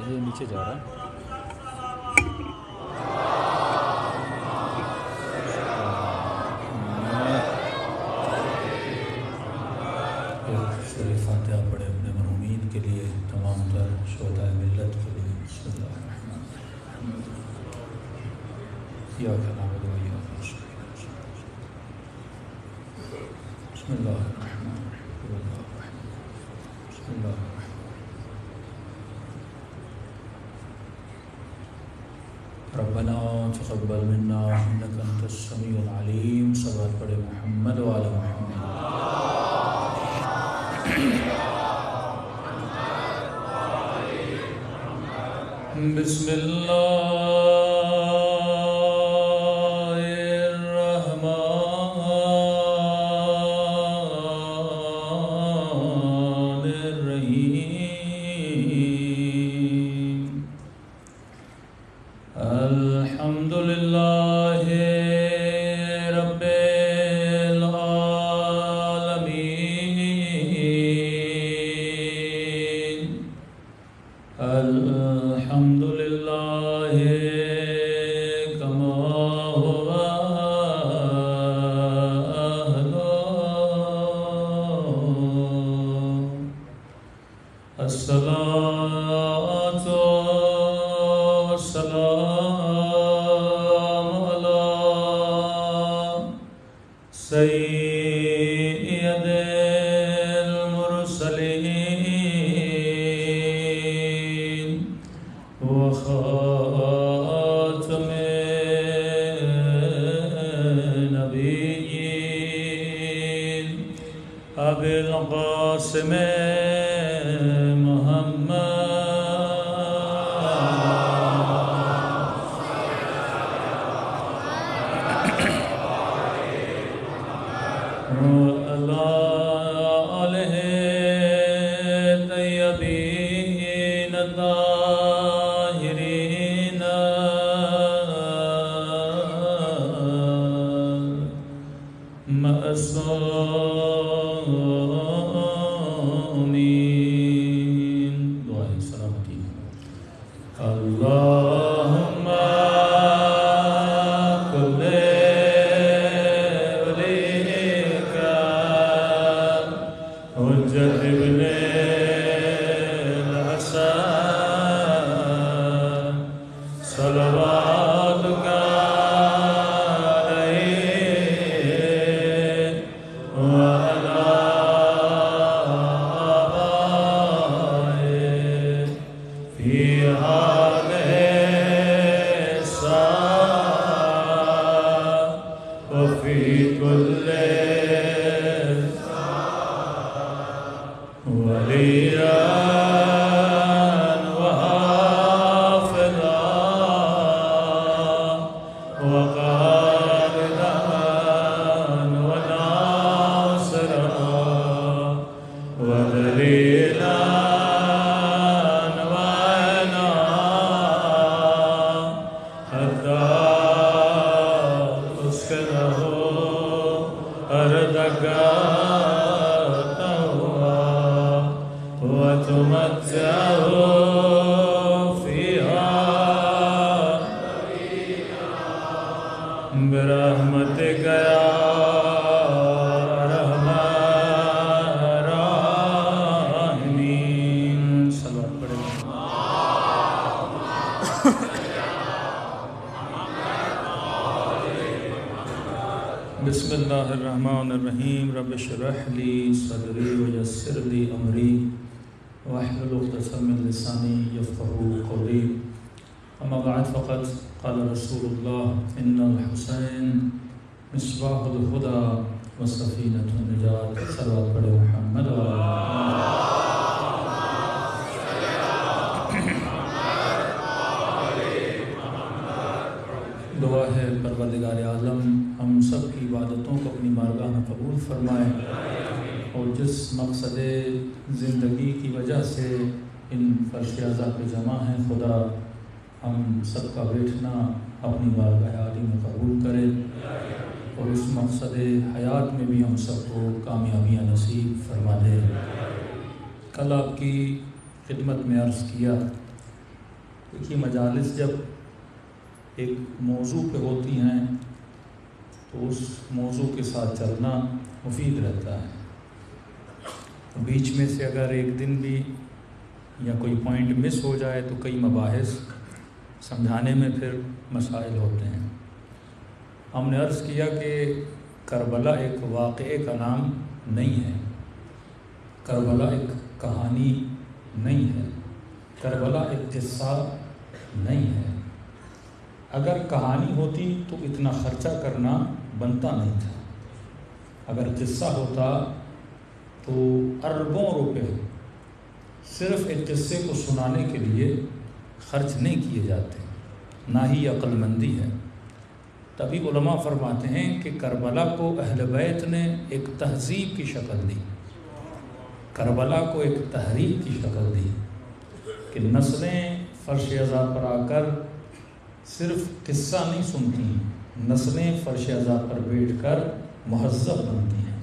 یہ نیچے جا رہا ہے. فاتحہ پڑھے اپنے مرحومین کے لیے، تمام تر شہدائے ملت کے لیے. بسم اللہ الرحمن الرحیم. ایاک نعبد و ایاک نستعین. بسم اللہ الرحمن الرحیم. بسم اللہ الرحمن. ربنا تقبل منا انك انت السميع العليم. صلوات پڑھے محمد وعلی محمد. بسم اللہ الرحمن الرحیم. الحمد للہ رب العالمین. الحمد للہ کما هو أهله. الصلاة والسلام على سيد المرسلين وخاتم النبيين أبي القاسم محمد. وعلى آله الطيبين الطاهرين معصومين. دعائے سلامتی. اللهم كل وليك حجة ابن الحسن صلواتك عليه وعلى آبائه في هذه الساعة وفي كل وليا وحافظا وقائدا وناصرا ودليلا وعينا حتى تسكنه أرضك وتمتعه فيها برحمتك يا أرحم الراحمين. صلوات پڑھیں. بسم اللہ الرحمن الرحیم. رب اشرح لی صدری ویسر لی امری واحلل عقدۃ من لسانی یفقهوا قولی. اما بعد فقد قال رسول اللہ ان الحسین مصباح الہدی وسفینۃ النجات. صلوات پڑھے محمد وعلی محمد. دعا ہے پروردگار عالم ہم سب کی عبادتوں کو اپنی بارگاہ میں قبول فرمائے، اور جس مقصد زندگی کی وجہ سے ان فرش اعضاء پہ جمع ہیں، خدا ہم سب کا بیٹھنا اپنی بارگاہ عالی میں قبول کرے اور اس مقصد حیات میں بھی ہم سب کو کامیابیاں نصیب فرما دے۔ کل آپ کی خدمت میں عرض کیا، دیکھیے مجالس جب ایک موضوع پہ ہوتی ہیں تو اس موضوع کے ساتھ چلنا مفید رہتا ہے۔ بیچ میں سے اگر ایک دن بھی یا کوئی پوائنٹ مس ہو جائے تو کئی مباحث سمجھانے میں پھر مسائل ہوتے ہیں۔ ہم نے عرض کیا کہ کربلا ایک واقعے کا نام نہیں ہے، کربلا ایک کہانی نہیں ہے، کربلا ایک قصہ نہیں ہے۔ اگر کہانی ہوتی تو اتنا خرچہ کرنا بنتا نہیں تھا، اگر قصہ ہوتا تو اربوں روپے صرف ایک قصے کو سنانے کے لیے خرچ نہیں کیے جاتے، نہ ہی عقل مندی ہے۔ تبھی علماء فرماتے ہیں کہ کربلا کو اہل بیت نے ایک تہذیب کی شکل دی، کربلا کو ایک تحریک کی شکل دی کہ نسلیں فرش عزا پر آ کر صرف قصہ نہیں سنتی، نسلیں فرش عزا پر بیٹھ کر مہذب بنتی ہیں،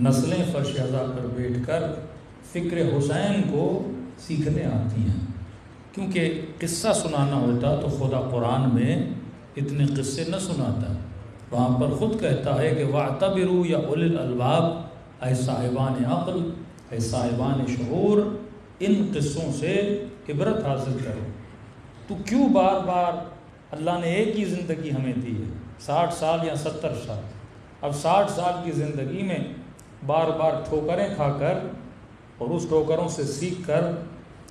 نسلیں فرش عزا پر بیٹھ کر فکر حسین کو سیکھنے آتی ہیں۔ کیونکہ قصہ سنانا ہوتا تو خدا قرآن میں اتنے قصے نہ سناتا، وہاں پر خود کہتا ہے کہ وَاعْتَبِرُوا یا اُولِي الْأَلْبَابِ، اے صاحبان عقل، اے صاحبان شعور، ان قصوں سے عبرت حاصل کرو۔ تو کیوں بار بار، اللہ نے ایک ہی زندگی ہمیں دی ہے، 60 سال یا 70 سال، اب 60 سال کی زندگی میں بار بار ٹھوکریں کھا کر اور اس ٹھوکروں سے سیکھ کر،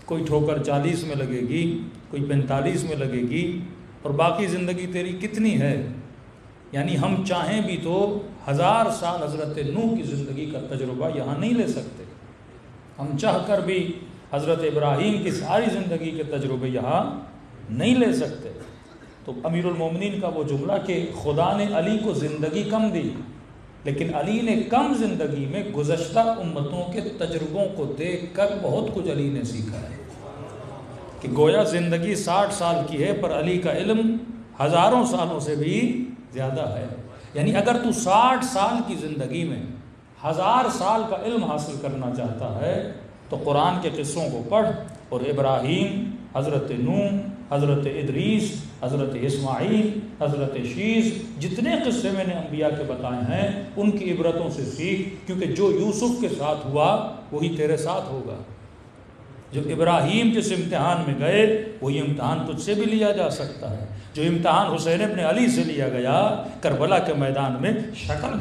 کوئی ٹھوکر 40 میں لگے گی، کوئی 45 میں لگے گی، اور باقی زندگی تیری کتنی ہے؟ یعنی ہم چاہیں بھی تو 1000 سال حضرت نوح کی زندگی کا تجربہ یہاں نہیں لے سکتے، ہم چاہ کر بھی حضرت ابراہیم کی ساری زندگی کے تجربے یہاں نہیں لے سکتے۔ تو امیر المومنین کا وہ جملہ کہ خدا نے علی کو زندگی کم دی، لیکن علی نے کم زندگی میں گزشتہ امتوں کے تجربوں کو دیکھ کر بہت کچھ علی نے سیکھا ہے، کہ گویا زندگی 60 سال کی ہے پر علی کا علم ہزاروں سالوں سے بھی زیادہ ہے۔ یعنی اگر تو 60 سال کی زندگی میں 1000 سال کا علم حاصل کرنا چاہتا ہے تو قرآن کے قصوں کو پڑھ، اور ابراہیم، حضرت نوح، حضرت ادریس، حضرت اسماعیل، حضرت شیس، جتنے قصے میں نے انبیاء کے بتائے ہیں ان کی عبرتوں سے سیکھ، کیونکہ جو یوسف کے ساتھ ہوا وہی تیرے ساتھ ہوگا۔ جو ابراہیم جس امتحان میں گئے وہی امتحان تجھ سے بھی لیا جا سکتا ہے۔ جو امتحان حسین ابن علی سے لیا گیا کربلا کے میدان میں، شکل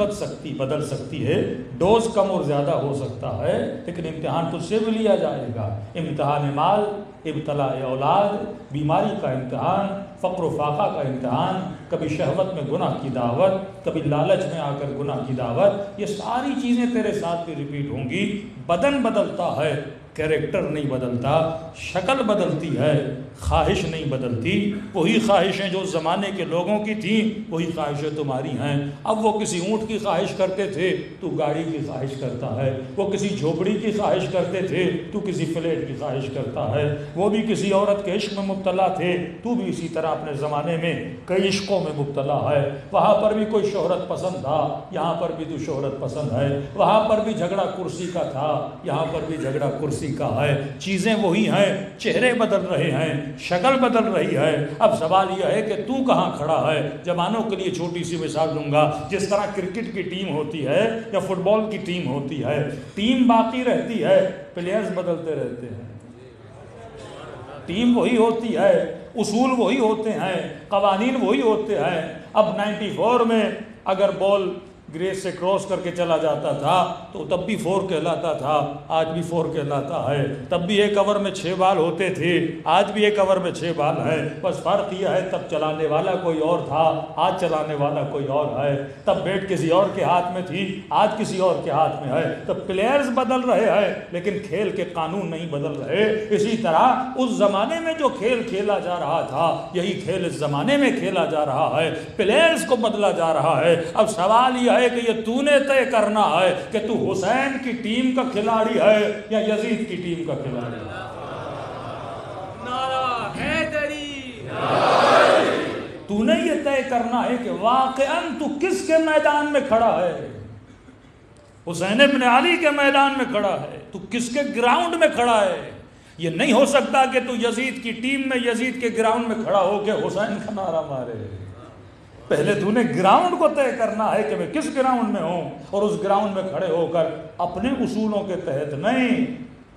بدل سکتی ہے، ڈوز کم اور زیادہ ہو سکتا ہے، لیکن امتحان تجھ سے بھی لیا جائے گا۔ امتحان مال، ابتلاء اولاد، بیماری کا امتحان، فقر و فاقہ کا امتحان، کبھی شہوت میں گناہ کی دعوت، کبھی لالچ میں آ کر گناہ کی دعوت، یہ ساری چیزیں تیرے ساتھ بھی ریپیٹ ہوں گی۔ بدن بدلتا ہے، کریکٹر نہیں بدلتا، شکل بدلتی ہے، خواہش نہیں بدلتی۔ وہی خواہشیں جو زمانے کے لوگوں کی تھیں وہی خواہشیں تمہاری ہیں۔ اب وہ کسی اونٹ کی خواہش کرتے تھے، تو گاڑی کی خواہش کرتا ہے، وہ کسی جھوپڑی کی خواہش کرتے تھے، تو کسی فلیٹ کی خواہش کرتا ہے، وہ بھی کسی عورت کے عشق میں مبتلا تھے، تو بھی اسی طرح اپنے زمانے میں کئی عشقوں میں مبتلا ہے۔ وہاں پر بھی کوئی شہرت پسند تھا، یہاں پر بھی تو شہرت پسند ہے، وہاں پر بھی جھگڑا کرسی کا تھا، یہاں پر بھی جھگڑا کرسی کا ہے۔ چیزیں وہی ہیں، چہرے بدل رہے ہیں، شکل بدل رہی ہے۔ اب سوال یہ ہے کہ تو کہاں کھڑا ہے؟ جوانوں کے لیے چھوٹی سی مثال دوں گا، جس طرح کرکٹ کی ٹیم ہوتی ہے یا فٹ بال کی ٹیم ہوتی ہے، ٹیم باقی رہتی ہے، پلیئرز بدلتے رہتے ہیں۔ ٹیم وہی ہوتی ہے، اصول وہی ہوتے ہیں، قوانین وہی ہوتے ہیں۔ اب 94 میں اگر بال گریس سے کراس کر کے چلا جاتا تھا تو تب بھی 4 کہلاتا تھا، آج بھی 4 کہلاتا ہے۔ تب بھی ایک اوور میں 6 بال ہوتے تھے، آج بھی ایک اوور میں 6 بال ہے۔ بس فرق یہ ہے تب چلانے والا کوئی اور تھا، آج چلانے والا کوئی اور ہے۔ تب بیٹ کسی اور کے ہاتھ میں تھی، آج کسی اور کے ہاتھ میں ہے۔ تو پلیئرز بدل رہے ہیں لیکن کھیل کے قانون نہیں بدل رہے۔ اسی طرح اس زمانے میں جو کھیل کھیلا جا رہا تھا یہی کھیل اس زمانے میں کھیلا جا رہا ہے، پلیئرز کو بدلا جا رہا ہے۔ اب سوال یہ ہے کہ یہ تو نے طے کرنا ہے کہ تو حسین کی ٹیم کا کھلاڑی ہے یا یزید کی ٹیم کا کھلاڑی ہے۔ نعرہ حیدری تو نے یہ طے کرنا ہے کہ واقعاً تو کس کے میدان میں کھڑا ہے. حسین ابن علی کے میدان میں کھڑا ہے, تو کس کے گراؤنڈ میں کھڑا ہے. یہ نہیں ہو سکتا کہ تو یزید کی ٹیم میں یزید کے گراؤنڈ میں کھڑا ہو کے حسین کا نعرہ مارے. پہلے تو نے گراؤنڈ کو طے کرنا ہے کہ میں کس گراؤنڈ میں ہوں, اور اس گراؤنڈ میں کھڑے ہو کر اپنے اصولوں کے تحت نہیں,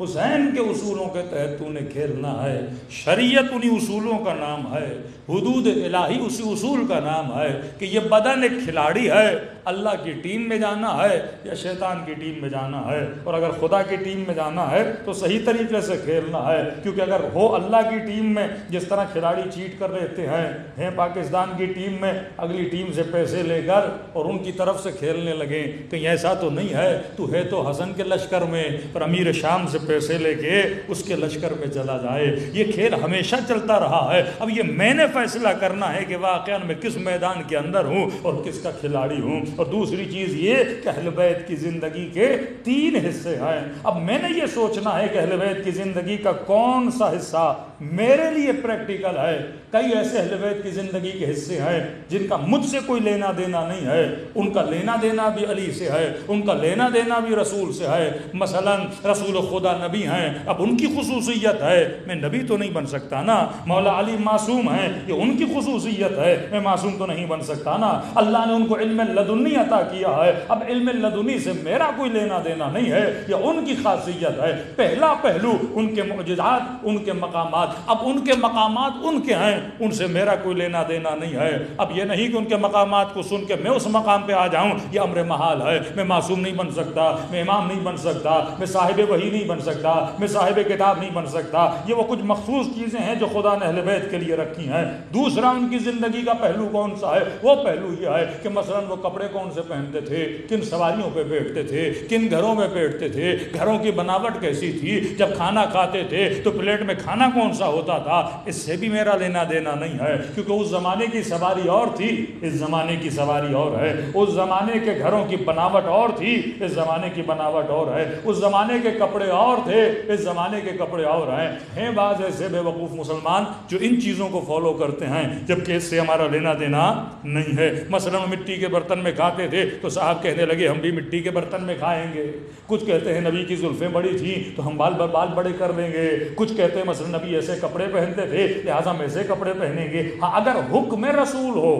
حسین کے اصولوں کے تحت تو نے کھیلنا ہے. شریعت انہی اصولوں کا نام ہے, حدود الہی اسی اصول کا نام ہے کہ یہ بدن ایک کھلاڑی ہے, اللہ کی ٹیم میں جانا ہے یا شیطان کی ٹیم میں جانا ہے. اور اگر خدا کی ٹیم میں جانا ہے تو صحیح طریقے سے کھیلنا ہے, کیونکہ اگر ہو اللہ کی ٹیم میں, جس طرح کھلاڑی چیٹ کر رہتے ہیں پاکستان کی ٹیم میں, اگلی ٹیم سے پیسے لے کر اور ان کی طرف سے کھیلنے لگیں, کہیں ایسا تو نہیں ہے تو ہے تو حسن کے لشکر میں اور امیر شام سے پیسے لے کے اس کے لشکر میں چلا جائے. یہ کھیل ہمیشہ چلتا رہا ہے. اب یہ میں نے فیصلہ کرنا ہے کہ واقعا میں کس میدان کے اندر ہوں اور کس کا کھلاڑی ہوں. اور دوسری چیز یہ کہ اہل بیت کی زندگی کے 3 حصے ہیں. اب میں نے یہ سوچنا ہے کہ اہل بیت کی زندگی کا کون سا حصہ میرے لیے پریکٹیکل ہے. کئی ایسے اہل بیت کی زندگی کے حصے ہیں جن کا مجھ سے کوئی لینا دینا نہیں ہے, ان کا لینا دینا بھی علی سے ہے, ان کا لینا دینا بھی رسول سے ہے. مثلا رسول خدا نبی ہیں, اب ان کی خصوصیت ہے, میں نبی تو نہیں بن سکتا نا. مولا علی معصوم ہیں, یہ ان کی خصوصیت ہے, میں معصوم تو نہیں بن سکتا نا. اللہ نے ان کو علم لدنی عطا کیا ہے, اب علم لدنی سے میرا کوئی لینا دینا نہیں ہے, یہ ان کی خاصیت ہے. پہلا پہلو ان کے معجزات, ان کے مقامات. اب ان کے مقامات ان کے ہیں, ان سے میرا کوئی لینا دینا نہیں ہے. اب یہ نہیں کہ ان کے مقامات کو سن کے میں اس مقام پہ آ جاؤں, یہ امر محال ہے. میں معصوم نہیں بن سکتا, میں امام نہیں بن سکتا, میں صاحب وحی نہیں بن سکتا, میں صاحب کتاب نہیں بن سکتا. یہ وہ کچھ مخصوص چیزیں ہیں جو خدا نے اہل بیت کے لیے رکھی ہیں. دوسرا ان کی زندگی کا پہلو کون سا ہے, وہ پہلو یہ ہے کہ مثلا وہ کپڑے کون سے پہنتے تھے, کن سواریوں پہ بیٹھتے تھے, کن گھروں میں بیٹھتے تھے, گھروں کی بناوٹ کیسی تھی, جب کھانا کھاتے تھے تو پلیٹ میں کھانا کون سا ہوتا تھا. اس سے بھی میرا لینا دینا نہیں ہے, کیونکہ اس زمانے کی سواری اور تھی, اس زمانے کی سواری اور ہے. اس زمانے کے گھروں کی بناوٹ اور تھی, اس زمانے کی بناوٹ اور ہے. اس زمانے کے کپڑے اور تھے, اس زمانے کے کپڑے اور ہیں بعض ایسے بے وقوف مسلمان جو ان چیزوں کو فالو کرتے ہیں جبکہ اس سے ہمارا لینا دینا نہیں ہے. مثلا مٹی کے برتن میں کھاتے تھے تو صاحب کہنے لگے ہم بھی مٹی کے برتن میں کھائیں گے. کچھ کہتے ہیں نبی کی زلفیں بڑی تھیں تو ہم بال بڑے کر لیں گے. کچھ کہتے ہیں مثلا نبی ایسے کپڑے پہنتے تھے لہٰذا ہم ایسے کپڑے پہنیں گے. ہاں اگر حکم رسول ہو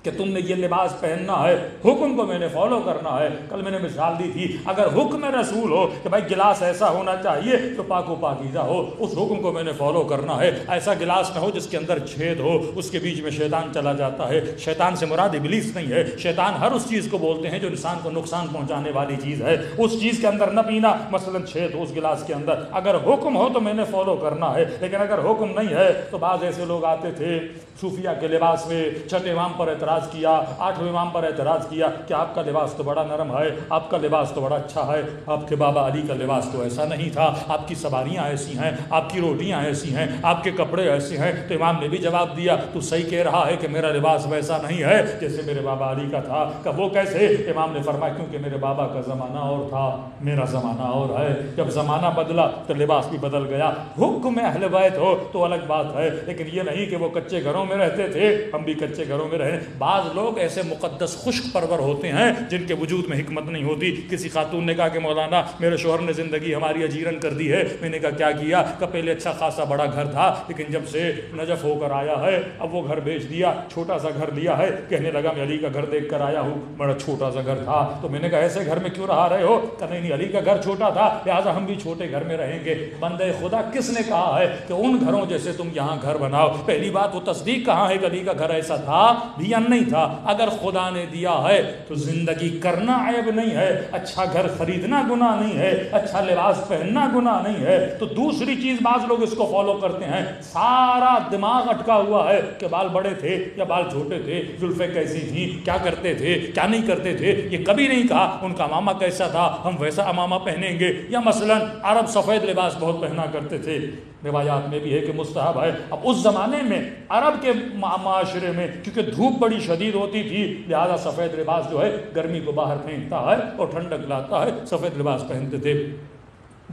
کہ تم نے یہ لباس پہننا ہے, حکم کو میں نے فالو کرنا ہے. کل میں نے مثال دی تھی, اگر حکم رسول ہو کہ بھائی گلاس ایسا ہونا چاہیے تو پاک و پاکیزہ ہو, اس حکم کو میں نے فالو کرنا ہے. ایسا گلاس نہ ہو جس کے اندر چھید ہو, اس کے بیچ میں شیطان چلا جاتا ہے. شیطان سے مراد ابلیس نہیں ہے, شیطان ہر اس چیز کو بولتے ہیں جو انسان کو نقصان پہنچانے والی چیز ہے. اس چیز کے اندر نہ پینا, مثلا چھید ہو اس گلاس کے اندر. اگر حکم ہو تو میں نے فالو کرنا ہے, لیکن اگر حکم نہیں ہے تو بعض ایسے لوگ آتے تھے صوفیہ کے لباس میں, چھٹے امام پر اعتراض کیا, 8ویں امام پر اعتراض کیا کہ آپ کا لباس تو بڑا نرم ہے, آپ کا لباس تو بڑا اچھا ہے, آپ کے بابا علی کا لباس تو ایسا نہیں تھا, آپ کی سواریاں ایسی ہیں, آپ کی روٹیاں ایسی ہیں, آپ کے کپڑے ایسے ہیں. تو امام نے بھی جواب دیا تو صحیح کہہ رہا ہے کہ میرا لباس ویسا نہیں ہے جیسے میرے بابا علی کا تھا. کہ وہ کیسے؟ امام نے فرمایا کیونکہ میرے بابا کا زمانہ اور تھا, میرا زمانہ اور ہے. جب زمانہ بدلا تو لباس بھی بدل گیا. حکم اہل بیت ہو تو الگ بات ہے, لیکن یہ نہیں کہ وہ کچے گھروں میں رہتے تھے ہم بھی کچے گھروں میں رہیں. بعض لوگ ایسے مقدس خشک پرور ہوتے ہیں جن کے وجود میں حکمت نہیں ہوتی. کسی خاتون نے کہا کہ مولانا میرے شوہر نے زندگی ہماری اجیرن کر دی ہے. میں نے کہا کیا کیا؟ کہ پہلے اچھا خاصا بڑا گھر تھا, لیکن جب سے نجف ہو کر آیا ہے اب وہ گھر بیچ دیا, چھوٹا سا گھر لیا ہے. کہنے لگا میں علی کا گھر دیکھ کر آیا ہوں, بڑا چھوٹا سا گھر تھا. تو میں نے کہا ایسے گھر میں کیوں رہا رہے ہو؟ کہ نہیں علی کا گھر چھوٹا تھا لہٰذا ہم بھی چھوٹے گھر میں رہیں گے. بندے خدا کس نے کہا ہے کہ ان گھروں جیسے تم یہاں گھر بناؤ؟ پہلی بات وہ تصدیق کہاں ہے کہ علی کا گھر ایسا تھا بھی یا نہیں تھا. اگر خدا نے دیا ہے تو زندگی کرنا عیب نہیں ہے, اچھا گھر خریدنا گناہ نہیں ہے, اچھا لباس پہننا گناہ نہیں ہے. تو دوسری چیز بعض لوگ اس کو فالو کرتے ہیں, سارا دماغ اٹکا ہوا ہے کہ بال بڑے تھے یا بال چھوٹے تھے, زلفیں کیسی تھیں, کیا کرتے تھے کیا نہیں کرتے تھے. یہ کبھی نہیں کہا ان کا امامہ کیسا تھا ہم ویسا امامہ پہنیں گے. یا مثلا عرب سفید لباس بہت پہنا کرتے تھے, روایات میں بھی ہے کہ مستحب ہے. اب اس زمانے میں عرب کے معاشرے میں کیونکہ دھوپ بڑی شدید ہوتی تھی لہذا سفید لباس جو ہے گرمی کو باہر پھینکتا ہے اور ٹھنڈک لاتا ہے, سفید لباس پہنتے تھے.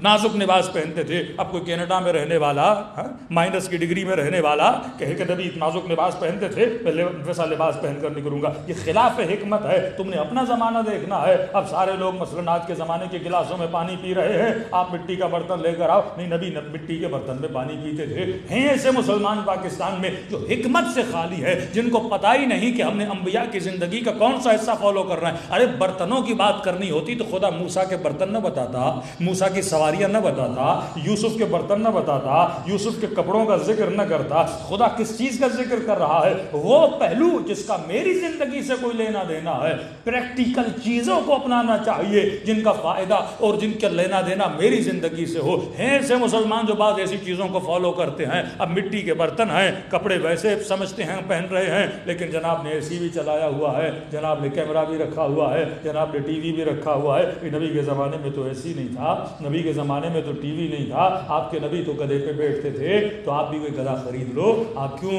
نازک لباس پہنتے تھے. اب کوئی کینیڈا میں رہنے والا مائنس کی ڈگری میں رہنے والا کہے کہ نبی نازک لباس پہنتے تھے ویسا لباس پہن کر نکلوں گا. یہ خلاف حکمت ہے. تم نے اپنا زمانہ دیکھنا ہے. اب سارے لوگ مثلاً آج کے زمانے کے گلاسوں میں پانی پی رہے ہیں, آپ مٹی کا برتن لے کر آؤ. نہیں, نبی مٹی کے برتن میں پانی پیتے تھے. ہیں ایسے مسلمان پاکستان میں جو حکمت سے خالی ہے, جن کو پتہ ہی نہیں کہ ہم نے انبیاء کی زندگی کا کون سا حصہ فالو کر رہے ہیں. ارے برتنوں کی بات کرنی ہوتی تو خدا موسیٰ کے برتن نہ بتاتا, موسیٰ کی سواریاں نہ بتاتا, یوسف کے برتن نہ بتاتا, یوسف کے کپڑوں کا ذکر نہ کرتا. خدا کس چیز کا ذکر کر رہا ہے؟ وہ پہلو جس کا میری زندگی سے کوئی لینا دینا ہے. پریکٹیکل چیزوں کو اپنانا چاہیے جن کا فائدہ اور جن کا لینا دینا میری زندگی سے ہو. ہیں ایسے مسلمان جو بعض ایسی چیزوں کو فالو کرتے ہیں. اب مٹی کے برتن ہیں, کپڑے ویسے سمجھتے ہیں پہن رہے ہیں, لیکن جناب نے اے سی بھی چلایا ہوا ہے, جناب نے کیمرہ بھی رکھا ہوا ہے, جناب نے ٹی وی بھی رکھا ہوا ہے. نبی کے زمانے میں تو اے سی نہیں تھا, نبی کے زمانے میں تو ٹی وی نہیں تھا. آپ کے نبی تو گدھے پہ بیٹھتے تھے, تو آپ بھی کوئی گدھا خرید لو. آپ کیوں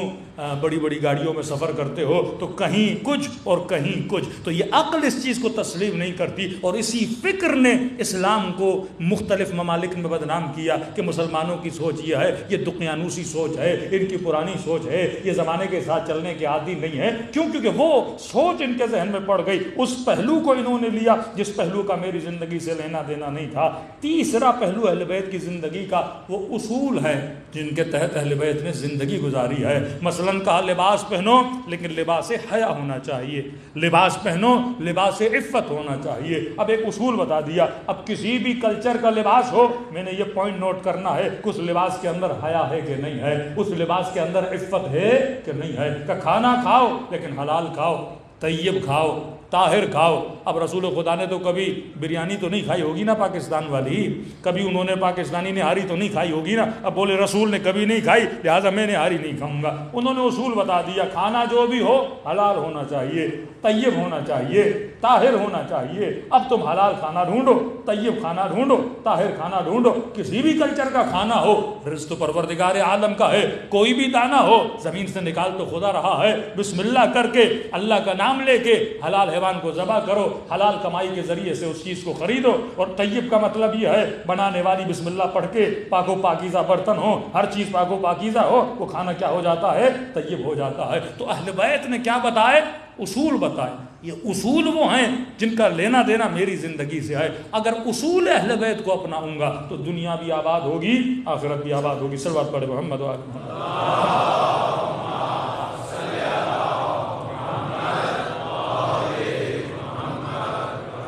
بڑی بڑی گاڑیوں میں سفر کرتے ہو؟ تو کہیں کچھ اور کہیں کچھ. تو یہ عقل اس چیز کو تسلیم نہیں کرتی, اور اسی فکر نے اسلام کو مختلف ممالک میں بدنام کیا کہ مسلمانوں کی سوچ یہ ہے, یہ دقیانوسی سوچ ہے, ان کی پرانی سوچ ہے, یہ زمانے کے ساتھ چلنے کے عادی نہیں ہے. کیوں؟ کیونکہ وہ سوچ ان کے ذہن میں پڑ گئی. اس پہلو کو انہوں نے لیا جس پہلو کا میری زندگی سے لینا دینا نہیں تھا. تیسرا پہلو اہل بیت کی زندگی کا وہ اصول ہے جن کے تحت اہل بیت نے زندگی گزاری ہے. مثلاً کہا لباس پہنو, لیکن لباس حیا ہونا چاہیے. لباس پہنو, لباس عفت ہونا چاہیے. اب ایک اصول بتا دیا. اب کسی بھی کلچر کا لباس ہو, میں نے یہ پوائنٹ نوٹ کرنا ہے کہ اس لباس کے اندر حیا ہے کہ نہیں ہے, اس لباس کے اندر عفت ہے کہ نہیں ہے. کہ کھانا کھاؤ لیکن حلال کھاؤ, طیب کھاؤ, طاہر کھاؤ. اب رسول خدا نے تو کبھی بریانی تو نہیں کھائی ہوگی نا پاکستان والی, کبھی انہوں نے پاکستانی نہاری تو نہیں کھائی ہوگی نا. اب بولے رسول نے کبھی نہیں کھائی لہٰذا میں نہاری نہیں کھاؤں گا. انہوں نے اصول بتا دیا, کھانا جو بھی ہو حلال ہونا چاہیے, طیب ہونا چاہیے, طاہر ہونا چاہیے. اب تم حلال کھانا ڈھونڈو, طیب کھانا ڈھونڈو, طاہر کھانا ڈھونڈو. کسی بھی کلچر کا کھانا ہو, رزق پروردگار عالم کا ہے. کوئی بھی دانہ ہو زمین سے نکال تو خدا رہا ہے. بسم اللہ کر کے, اللہ کا نام لے کے حلال حیوان کو ذبح کرو, حلال کمائی کے ذریعے سے اس چیز کو خریدو. اور طیب کا مطلب یہ ہے بنانے والی بسم اللہ پڑھ کے پاک و پاکیزہ برتن ہو, ہر چیز پاک و پاکیزہ ہو, وہ کھانا کیا ہو جاتا ہے؟ طیب ہو جاتا ہے. تو اہل بیت نے کیا بتائے؟ اصول بتائے. یہ اصول وہ ہیں جن کا لینا دینا میری زندگی سے ہے. اگر اصول اہل بیت کو اپناؤں گا تو دنیا بھی آباد ہوگی, آخرت بھی آباد ہوگی. صلوات پڑھے محمد و آل محمد.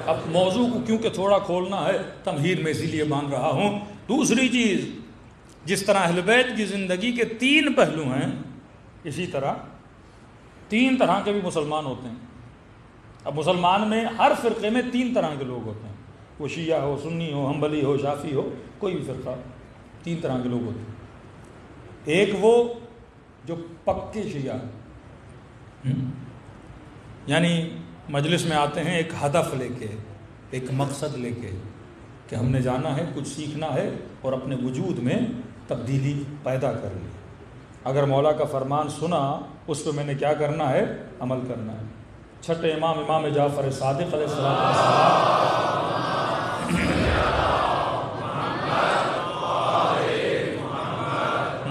اب موضوع کو کیونکہ تھوڑا کھولنا ہے, تمہید میں اسی لیے مان رہا ہوں. دوسری چیز, جس طرح اہل بیت کی زندگی کے 3 پہلو ہیں, اسی طرح 3 طرح کے بھی مسلمان ہوتے ہیں. اب مسلمان میں ہر فرقے میں 3 طرح کے لوگ ہوتے ہیں. وہ شیعہ ہو, سنی ہو, حنبلی ہو, شافعی ہو, کوئی بھی فرقہ, 3 طرح کے لوگ ہوتے ہیں. ایک وہ جو پکے شیعہ, یعنی مجلس میں آتے ہیں ایک ہدف لے کے, ایک مقصد لے کے کہ ہم نے جانا ہے, کچھ سیکھنا ہے اور اپنے وجود میں تبدیلی پیدا کرنی ہے. اگر مولا کا فرمان سنا, اس پہ میں نے کیا کرنا ہے؟ عمل کرنا ہے. چھٹے امام امام جعفر صادق علیہ السلام,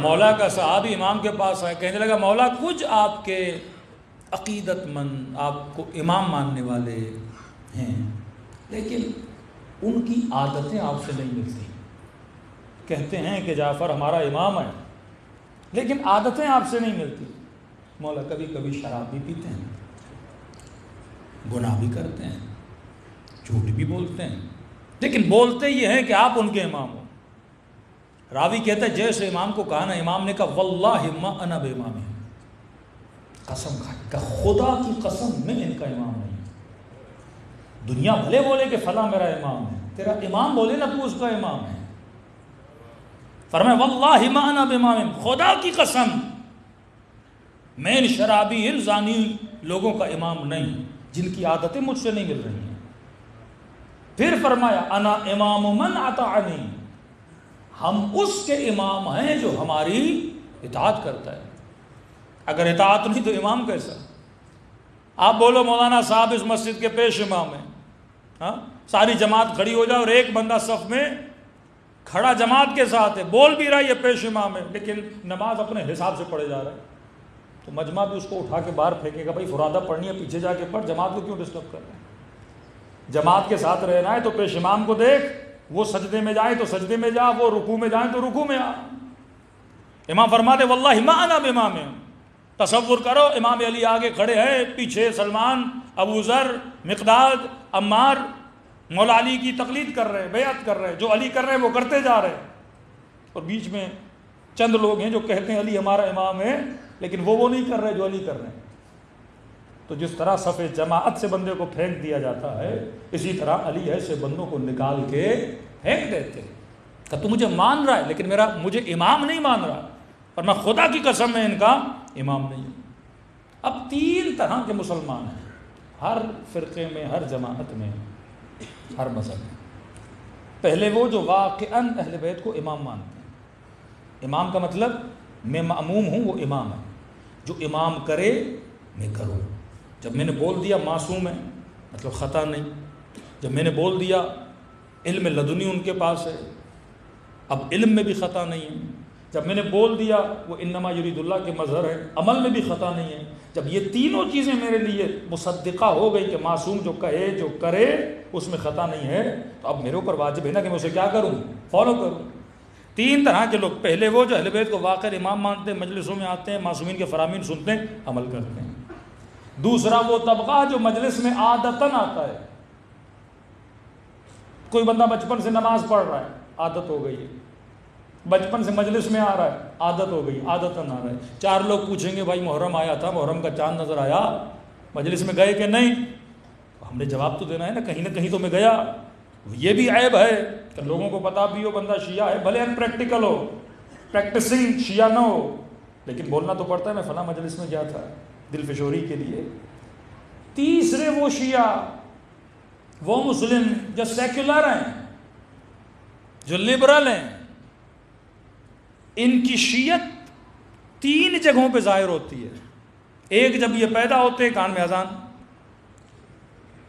مولا کا صحابی امام کے پاس آئے, کہنے لگا مولا کچھ آپ کے عقیدت مند, آپ کو امام ماننے والے ہیں, لیکن ان کی عادتیں آپ سے نہیں ملتی. کہتے ہیں کہ جعفر ہمارا امام ہے, لیکن عادتیں آپ سے نہیں ملتی. مولا کبھی کبھی شراب بھی پیتے ہیں, گناہ بھی کرتے ہیں, جھوٹ بھی بولتے ہیں, لیکن بولتے یہ ہیں کہ آپ ان کے امام ہو. راوی کہتا ہے جیسے امام کو کہا نا, امام نے کہا واللہ ما انا بامام, قسم کھائی کہ خدا کی قسم میں ان کا امام نہیں. دنیا بھلے بولے کہ فلاں میرا امام ہے, تیرا امام بولے نا تو اس کا امام ہے. فرمایا واللہ ما انا بامام, خدا کی قسم میں ان شرابی ان زانی لوگوں کا امام نہیں جن کی عادتیں مجھ سے نہیں مل رہی ہیں. پھر فرمایا انا امام من اطاعنی, ہم اس کے امام ہیں جو ہماری اطاعت کرتا ہے. اگر اطاعت نہیں تو امام کیسا؟ آپ بولو مولانا صاحب اس مسجد کے پیش امام ہیں, ہاں, ساری جماعت کھڑی ہو جائے اور ایک بندہ صف میں کھڑا جماعت کے ساتھ ہے، بول بھی رہا ہے، یہ پیش امام ہے، لیکن نماز اپنے حساب سے پڑھے جا رہا ہے، تو مجمع بھی اس کو اٹھا کے باہر پھینکے گا، بھائی فرادہ پڑھنی ہے پیچھے جا کے پڑھ، جماعت کو کیوں ڈسٹرب کر رہے ہیں؟ جماعت کے ساتھ رہنا ہے تو پیش امام کو دیکھ، وہ سجدے میں جائیں تو سجدے میں جا، وہ رکوع میں جائیں تو رکوع میں آ۔ امام فرماتے واللہ ما انا بامام، تصور کرو امام علی آگے کھڑے ہیں، پیچھے سلمان، ابو ذر، مقداد، عمار مولا علی کی تقلید کر رہے ہیں، بیعت کر رہے ہیں، جو علی کر رہے ہیں وہ کرتے جا رہے ہیں، اور بیچ میں چند لوگ ہیں جو کہتے ہیں علی ہمارا امام ہے، لیکن وہ نہیں کر رہے جو علی کر رہے ہیں۔ تو جس طرح صف جماعت سے بندے کو پھینک دیا جاتا ہے، اسی طرح علی ایسے بندوں کو نکال کے پھینک دیتے ہیں کہ تو مجھے مان رہا ہے لیکن مجھے امام نہیں مان رہا، اور میں خدا کی قسم میں ان کا امام نہیں ہوں۔ اب 3 طرح کے مسلمان ہیں، ہر فرقے میں، ہر جماعت میں، ہر مذہب میں۔ پہلے وہ جو واقعاً اہل بیت کو امام مانتے ہیں، امام کا مطلب میں مأموم ہوں، وہ امام ہے، جو امام کرے میں کروں، جب میں نے بول دیا معصوم ہے مطلب خطا نہیں، جب میں نے بول دیا علم لدنی ان کے پاس ہے، اب علم میں بھی خطا نہیں ہے، جب میں نے بول دیا وہ انما یرید اللہ کے مظہر ہے، عمل میں بھی خطا نہیں ہے، جب یہ تینوں چیزیں میرے لیے مصدقہ ہو گئی کہ معصوم جو کہے جو کرے اس میں خطا نہیں ہے، تو اب میرے اوپر واجب ہے نا کہ میں اسے کیا کروں، فالو کروں۔ 3 طرح کے لوگ، پہلے وہ جو اہل بیت کو واقع امام مانتے ہیں، مجلسوں میں آتے ہیں، معصومین کے فرامین سنتے ہیں، عمل کرتے ہیں۔ دوسرا وہ طبقہ جو مجلس میں عادتاً آتا ہے، کوئی بندہ بچپن سے نماز پڑھ رہا ہے، عادت ہو گئی ہے، بچپن سے مجلس میں آ رہا ہے، عادت ہو گئی، عادتاً آ رہا ہے۔ 4 لوگ پوچھیں گے بھائی محرم آیا تھا، محرم کا چاند نظر آیا، مجلس میں گئے کہ نہیں؟ ہم نے جواب تو دینا ہے نہ کہیں تو میں گیا۔ یہ بھی عیب ہے کہ لوگوں کو پتا بھی ہو بندہ شیعہ ہے، بھلے ان پریکٹیکل ہو، پریکٹسنگ شیعہ نہ ہو، لیکن بولنا تو پڑتا ہے میں فلاں مجلس میں گیا تھا دل فشوری کے لیے۔ تیسرے وہ شیعہ، وہ مسلم جو سیکولر ہیں، جو لبرل ہیں، ان کی شیعت 3 جگہوں پہ ظاہر ہوتی ہے۔ ایک جب یہ پیدا ہوتے ہیں کان میں اذان،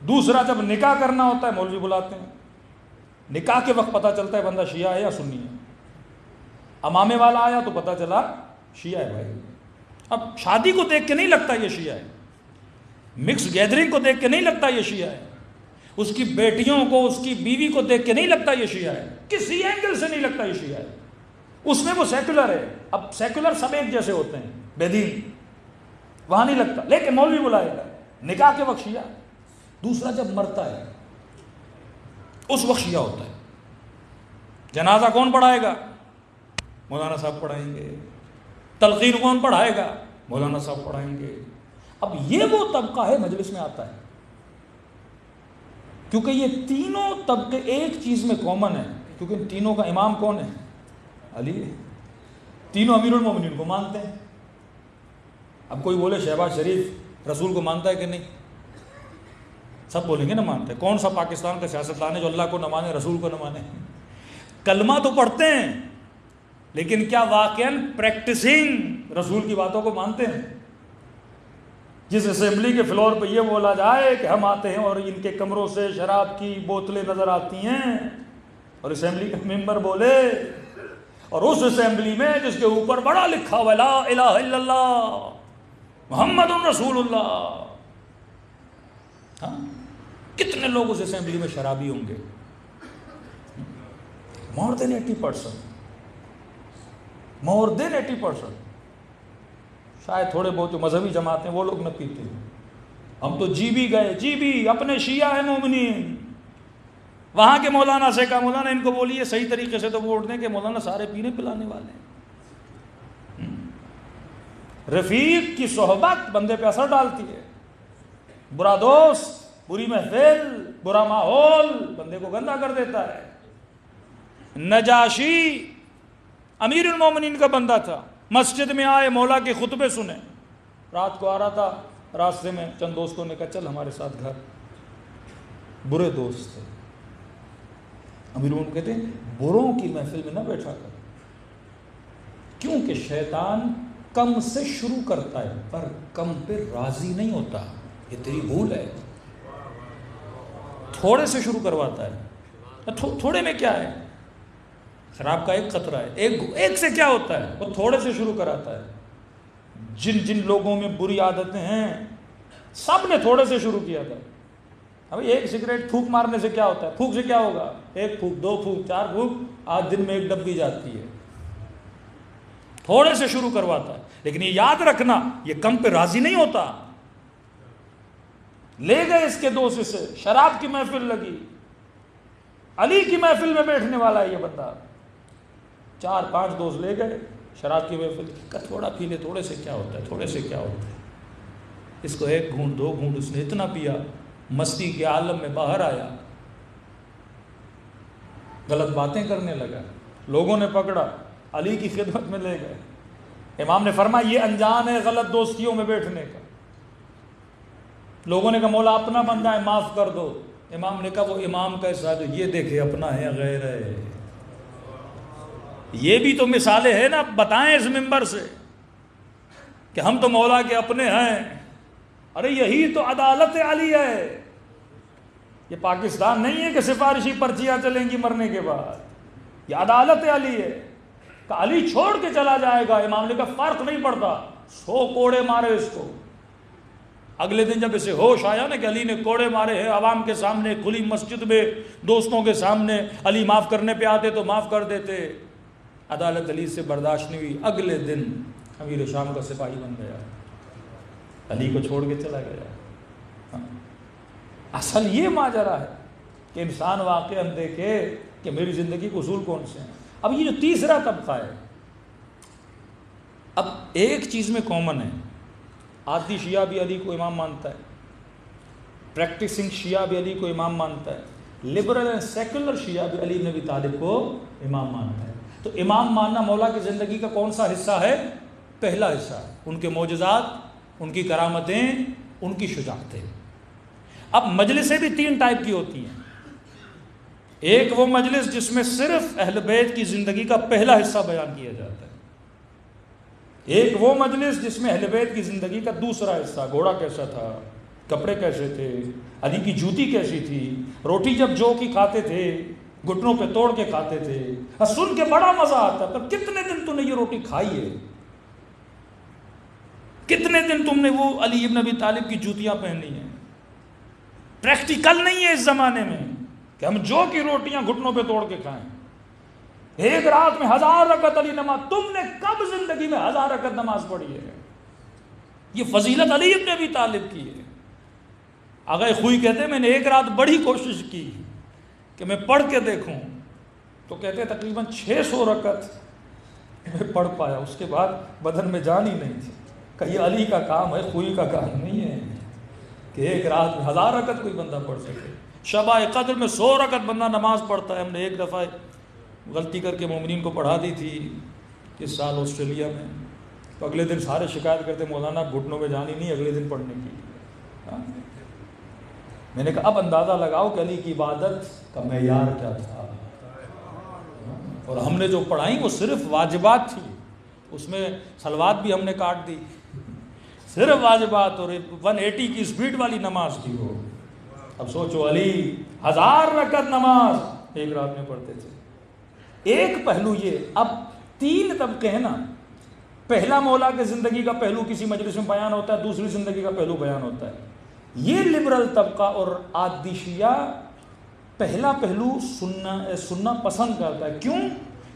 دوسرا جب نکاح کرنا ہوتا ہے مولوی بلاتے ہیں، نکاح کے وقت پتہ چلتا ہے بندہ شیعہ ہے یا سنی ہے، امامے والا آیا تو پتہ چلا شیعہ ہے بھائی۔ اب شادی کو دیکھ کے نہیں لگتا یہ شیعہ ہے، مکس گیدرنگ کو دیکھ کے نہیں لگتا یہ شیعہ ہے، اس کی بیٹیوں کو، اس کی بیوی کو دیکھ کے نہیں لگتا یہ شیعہ ہے، کسی اینگل سے نہیں لگتا یہ شیعہ ہے، اس میں وہ سیکولر ہے۔ اب سیکولر سب ایک جیسے ہوتے ہیں، بے دین، وہاں نہیں لگتا، لیکن مولوی بلائے گا نکاح کے وقت شیعہ۔ دوسرا جب مرتا ہے اس وقت شیعہ ہوتا ہے۔ جنازہ کون پڑھائے گا؟ مولانا صاحب پڑھائیں گے۔ تلقین کون پڑھائے گا؟ مولانا صاحب پڑھائیں گے۔ اب یہ وہ طبقہ ہے مجلس میں آتا ہے، کیونکہ یہ تینوں طبقے ایک چیز میں کامن ہیں، کیونکہ ان تینوں کا امام کون ہے؟ علی ہے۔ تینوں امیر المومنین کو مانتے ہیں۔ اب کوئی بولے شہباز شریف رسول کو مانتا ہے کہ نہیں؟ سب بولیں گے نہ مانتے۔ کون سا پاکستان کا سیاستدان ہے جو اللہ کو نہ مانے، رسول کو نہ مانے؟ کلمہ تو پڑھتے ہیں لیکن کیا واقعاً پریکٹسنگ رسول کی باتوں کو مانتے ہیں؟ جس اسمبلی کے فلور پہ یہ بولا جائے کہ ہم آتے ہیں اور ان کے کمروں سے شراب کی بوتلیں نظر آتی ہیں، اور اسمبلی کا ممبر بولے، اور اس اسمبلی میں جس کے اوپر بڑا لکھا ہوا لا الہ الا اللہ محمد رسول اللہ، ہاں کتنے لوگ اس اسمبلی میں شرابی ہوں گے؟ مور دین 80%، مور دین 80%۔ شاید تھوڑے بہت جو مذہبی جماعت ہیں وہ لوگ نہ پیتے ہیں، ہم تو جی بھی گئے، جی بھی اپنے شیعہ ہیں مومنین، وہاں کے مولانا سے کہا مولانا ان کو بولیے صحیح طریقے سے تو ووٹ دیں، کہ مولانا سارے پینے پلانے والے ہیں۔ رفیق کی صحبت بندے پہ اثر ڈالتی ہے، برا دوست، بری محفل، برا ماحول بندے کو گندا کر دیتا ہے۔ نجاشی امیر المومنین کا بندہ تھا، مسجد میں آئے، مولا کے خطبے سنے، رات کو آ رہا تھا، راستے میں چند دوستوں نے کہا چل ہمارے ساتھ گھر، برے دوست تھے۔ امیر المومنین کہتے ہیں بروں کی محفل میں نہ بیٹھا کر، کیونکہ شیطان کم سے شروع کرتا ہے پر کم پہ راضی نہیں ہوتا، یہ تیری بھول ہے، تھوڑے سے شروع کرواتا ہے، تھوڑے میں کیا ہے؟ شراب کا ایک قطرہ ہے، ایک سے کیا ہوتا ہے؟ وہ تھوڑے سے شروع کراتا ہے. جن لوگوں میں بری عادتیں ہیں سب نے تھوڑے سے شروع کیا تھا. اب ایک سگریٹ پھونک مارنے سے کیا ہوتا ہے؟ پھونک سے کیا ہوگا؟ ایک پھونک، دو پھونک، چار پھونک، آج دن میں ایک ڈبی جاتی ہے. تھوڑے سے شروع کرواتا ہے. لیکن یہ یاد رکھنا، یہ کم پہ راضی نہیں ہوتا. لے گئے اس کے دوست سے، شراب کی محفل لگی، علی کی محفل میں بیٹھنے والا ہے یہ بندہ. 4-5 دوست لے گئے شراب کی محفل، تھوڑا پی لے، تھوڑے سے کیا ہوتا ہے، تھوڑے سے کیا ہوتا ہے. اس کو 1 گھونٹ 2 گھونٹ اس نے اتنا پیا، مستی کے عالم میں باہر آیا، غلط باتیں کرنے لگا. لوگوں نے پکڑا، علی کی خدمت میں لے گئے. امام نے فرمایا یہ انجان ہے غلط دوستیوں میں بیٹھنے کا. لوگوں نے کہا مولا اپنا بندہ ہے، معاف کر دو. امام نے کہا وہ امام کیسا ہے؟ یہ دیکھے اپنا ہے یا غیر ہے. یہ بھی تو مثالیں ہیں نا، بتائیں اس منبر سے کہ ہم تو مولا کے اپنے ہیں. ارے یہی تو عدالت علی ہے. یہ پاکستان نہیں ہے کہ سفارشی پرچیاں چلیں گی مرنے کے بعد. یہ عدالت علی ہے کہ علی چھوڑ کے چلا جائے گا. امام نے کہا فرق نہیں پڑتا، 100 کوڑے مارے اس کو. اگلے دن جب اسے ہوش آیا نا کہ علی نے کوڑے مارے ہیں عوام کے سامنے، کھلی مسجد میں، دوستوں کے سامنے، علی معاف کرنے پہ آتے تو معاف کر دیتے. عدالت علی سے برداشت نہیں ہوئی. اگلے دن امیر شام کا سپاہی بن گیا، علی کو چھوڑ کے چلا گیا. اصل یہ ماجرا ہے کہ انسان واقعاً دیکھے کہ میری زندگی کے اصول کون سے ہیں. اب یہ جو تیسرا طبقہ ہے، اب ایک چیز میں کامن ہے، عادی شیعہ بھی علی کو امام مانتا ہے، پریکٹسنگ شیعہ بھی علی کو امام مانتا ہے، لبرل اینڈ سیکولر شیعہ بھی علی بن ابی طالب کو امام مانتا ہے. تو امام ماننا مولا کی زندگی کا کون سا حصہ ہے؟ پہلا حصہ ہے. ان کے معجزات، ان کی کرامتیں، ان کی شجاعتیں. اب مجلسیں بھی 3 ٹائپ کی ہوتی ہیں. ایک وہ مجلس جس میں صرف اہل بیت کی زندگی کا پہلا حصہ بیان کیا جاتا ہے. ایک وہ مجلس جس میں اہل بیت کی زندگی کا دوسرا حصہ، گھوڑا کیسا تھا، کپڑے کیسے تھے، علی کی جوتی کیسی تھی، روٹی جب جو کی کھاتے تھے گھٹنوں پہ توڑ کے کھاتے تھے، سن کے بڑا مزہ آتا. پر کتنے دن تم نے یہ روٹی کھائی ہے؟ کتنے دن تم نے وہ علی ابن ابی طالب کی جوتیاں پہنی ہیں؟ پریکٹیکل نہیں ہے اس زمانے میں کہ ہم جو کی روٹیاں گھٹنوں پہ توڑ کے کھائیں. ایک رات میں 1000 رکعت علی نماز. تم نے کب زندگی میں 1000 رکعت نماز پڑھی ہے؟ یہ فضیلت علی ابن ابی طالب کی ہے. آغا خوئی کہتے ہیں میں نے ایک رات بڑی کوشش کی کہ میں پڑھ کے دیکھوں، تو کہتے ہیں تقریباً 600 رکعت میں پڑھ پایا. اس کے بعد بدن میں جان ہی نہیں تھی. کہ یہ علی کا کام ہے، خوئی کا کام نہیں ہے کہ ایک رات میں 1000 رکعت کوئی بندہ پڑھ سکے. شبہ قدر میں 100 رکعت بندہ نماز پڑھتا ہے. ہم نے ایک دفعہ غلطی کر کے مومنین کو پڑھا دی تھی اس سال آسٹریلیا میں، تو اگلے دن سارے شکایت کرتے مولانا گھٹنوں میں جان ہی نہیں اگلے دن پڑھنے کی. میں نے کہا اب اندازہ لگاؤ کہ علی کی عبادت کا معیار کیا تھا. اور ہم نے جو پڑھائی وہ صرف واجبات تھی، اس میں صلوات بھی ہم نے کاٹ دی، صرف واجبات، اور 180 کی سپیڈ والی نماز تھی وہ. اب سوچو علی 1000 رکعت نماز ایک رات میں پڑھتے تھے. ایک پہلو یہ. اب 3 طبقے ہیں نا. پہلا مولا کے زندگی کا پہلو کسی مجلس میں بیان ہوتا ہے، دوسری زندگی کا پہلو بیان ہوتا ہے. یہ لبرل طبقہ اور عادی شیعہ پہلا پہلو سننا پسند کرتا ہے. کیوں؟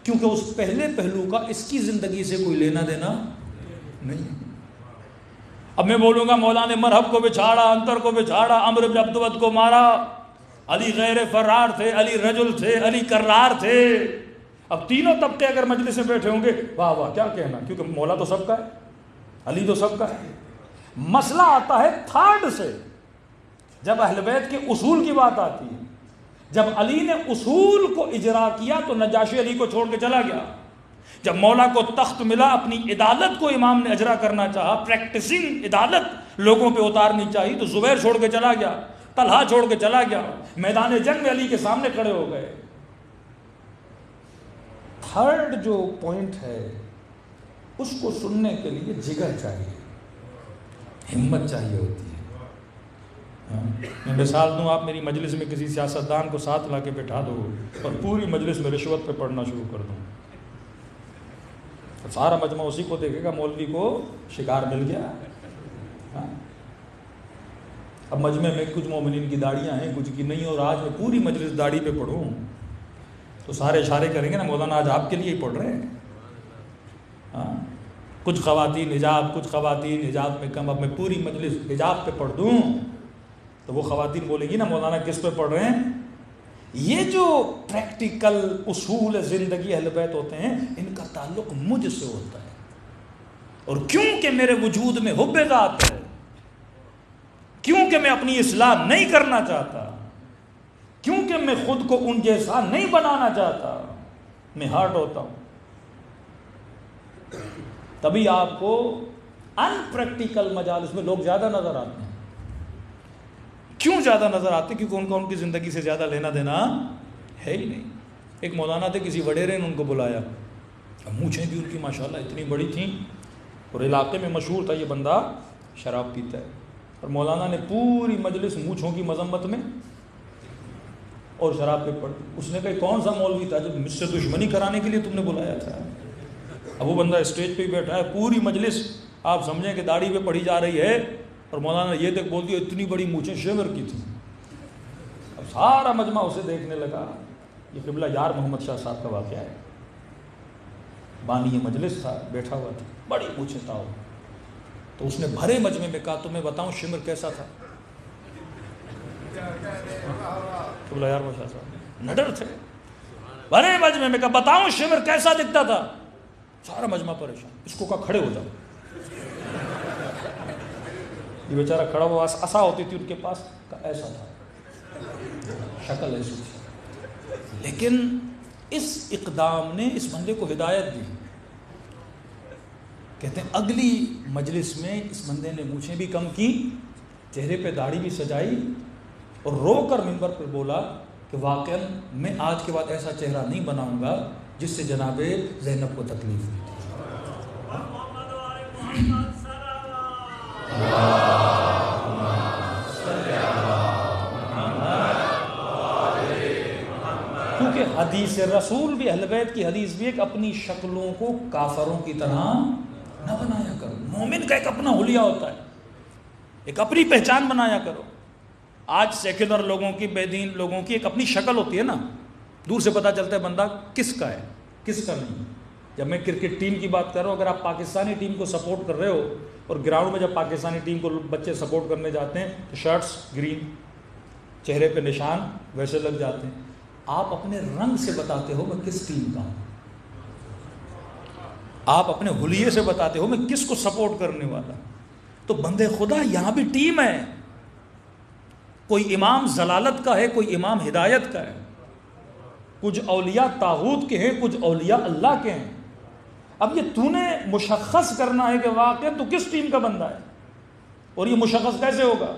کیونکہ اس پہلے پہلو کا اس کی زندگی سے کوئی لینا دینا نہیں. اب میں بولوں گا مولا نے مرحب کو بچھاڑا، انتر کو بچھاڑا، عمرو بن عبد کو مارا، علی غیر فرار تھے، علی رجل تھے، علی کرار تھے. اب تینوں طبقے اگر مجلس میں بیٹھے ہوں گے، واہ واہ کیا کہنا، کیونکہ مولا تو سب کا ہے، علی تو سب کا ہے. مسئلہ آتا ہے تھرڈ سے، جب اہل بیت کے اصول کی بات آتی ہے. جب علی نے اصول کو اجرا کیا تو نجاشی علی کو چھوڑ کے چلا گیا. جب مولا کو تخت ملا، اپنی عدالت کو امام نے اجرا کرنا چاہا، پریکٹسنگ عدالت لوگوں پہ اتارنی چاہیے، تو زبیر چھوڑ کے چلا گیا، طلحہ چھوڑ کے چلا گیا، میدان جنگ میں علی کے سامنے کھڑے ہو گئے. تھرڈ جو پوائنٹ ہے اس کو سننے کے لیے جگر چاہیے، ہمت چاہیے ہوتی ہے. میں مثال دوں، آپ میری مجلس میں کسی سیاستدان کو ساتھ لا کے بٹھا دو اور پوری مجلس میں رشوت پہ پڑھنا شروع کر دوں، تو سارا مجمع اسی کو دیکھے گا، مولوی کو شکار مل گیا۔ اب مجمع میں کچھ مومنین کی داڑیاں ہیں، کچھ کی نہیں، اور آج میں پوری مجلس داڑھی پہ پڑھوں تو سارے اشارے کریں گے نا مولانا آج آپ کے لیے ہی پڑھ رہے ہیں۔ کچھ خواتین حجاب، کچھ خواتین حجاب میں کم، اب میں پوری مجلس حجاب پہ پڑھ دوں تو وہ خواتین بولیں گی نا مولانا کس پہ پڑھ رہے ہیں۔ یہ جو پریکٹیکل اصول زندگی اہل بیت ہوتے ہیں، ان کا تعلق مجھ سے ہوتا ہے، اور کیونکہ میرے وجود میں حب ذات ہے، کیونکہ میں اپنی اصلاح نہیں کرنا چاہتا، کیونکہ میں خود کو ان جیسا نہیں بنانا چاہتا، میں ہارٹ ہوتا ہوں، تبھی آپ کو ان پریکٹیکل مجالس میں لوگ زیادہ نظر آتے ہیں۔ کیوں زیادہ نظر آتے ہیں؟ کیونکہ ان کا ان کی زندگی سے زیادہ لینا دینا ہے ہی نہیں۔ ایک مولانا تھے، کسی وڈیرے نے ان کو بلایا، مونچھیں بھی ان کی ماشاءاللہ اتنی بڑی تھیں، اور علاقے میں مشہور تھا یہ بندہ شراب پیتا ہے، اور مولانا نے پوری مجلس مونچھوں کی مذمت میں اور شراب پہ پڑھ۔ اس نے کہا کون سا مولوی تھا جو مجھ سے دشمنی کرانے کے لیے تم نے بلایا تھا؟ اب وہ بندہ اسٹیج پہ ہی بیٹھا ہے، پوری مجلس آپ سمجھیں کہ داڑھی پہ پڑھی جا رہی ہے، اور مولانا یہ تک بول دیا اتنی بڑی مونچھیں شیور کی تھی۔ اب سارا مجمع اسے دیکھنے لگا۔ یہ قبلہ یار محمد شاہ صاحب کا واقعہ ہے، بانی مجلس تھا، بیٹھا ہوا تھا، بڑی مونچھیں تھا، تو اس نے بھرے مجمع میں کہا تمہیں بتاؤں شمر کیسا تھا؟ قبلہ یار محمد شاہ صاحب نڈر تھے، بھرے مجمع میں کہا بتاؤں شمر کیسا دکھتا تھا؟ سارا مجمع پریشان۔ اس کو کہا کھڑے ہو جاؤ۔ یہ بیچارہ کھڑا ہوا، عصا ہوتی تھی ان کے پاس، ایسا تھا، شکل ایسی تھی، لیکن اس اقدام نے اس بندے کو ہدایت دی۔ کہتے ہیں اگلی مجلس میں اس بندے نے مونچھیں بھی کم کی، چہرے پہ داڑھی بھی سجائی، اور رو کر منبر پر بولا کہ واقعاً میں آج کے بعد ایسا چہرہ نہیں بناؤں گا جس سے جناب زینب کو تکلیف ہوئی تھی۔ کیونکہ حدیث رسول بھی، اہل بیت کی حدیث بھی، ایک اپنی شکلوں کو کافروں کی طرح نہ بنایا کرو۔ مومن کا ایک اپنا حلیہ ہوتا ہے، ایک اپنی پہچان بنایا کرو۔ آج سیکولر لوگوں کی، بے دین لوگوں کی ایک اپنی شکل ہوتی ہے نا، دور سے پتہ چلتا ہے بندہ کس کا ہے کس کا نہیں۔ جب میں کرکٹ ٹیم کی بات کر رہا ہوں، اگر آپ پاکستانی ٹیم کو سپورٹ کر رہے ہو، اور گراؤنڈ میں جب پاکستانی ٹیم کو بچے سپورٹ کرنے جاتے ہیں تو شرٹس گرین، چہرے پہ نشان ویسے لگ جاتے ہیں، آپ اپنے رنگ سے بتاتے ہو میں کس ٹیم کا ہوں، آپ اپنے حلیے سے بتاتے ہو میں کس کو سپورٹ کرنے والا۔ تو بندے خدا یہاں بھی ٹیم ہے، کوئی امام ضلالت کا ہے، کوئی امام ہدایت کا ہے، کچھ اولیاء طاغوت کے ہیں، کچھ اولیاء اللہ کے ہیں۔ اب یہ تو نے مشخص کرنا ہے کہ واقعا تو کس ٹیم کا بندہ ہے، اور یہ مشخص کیسے ہوگا؟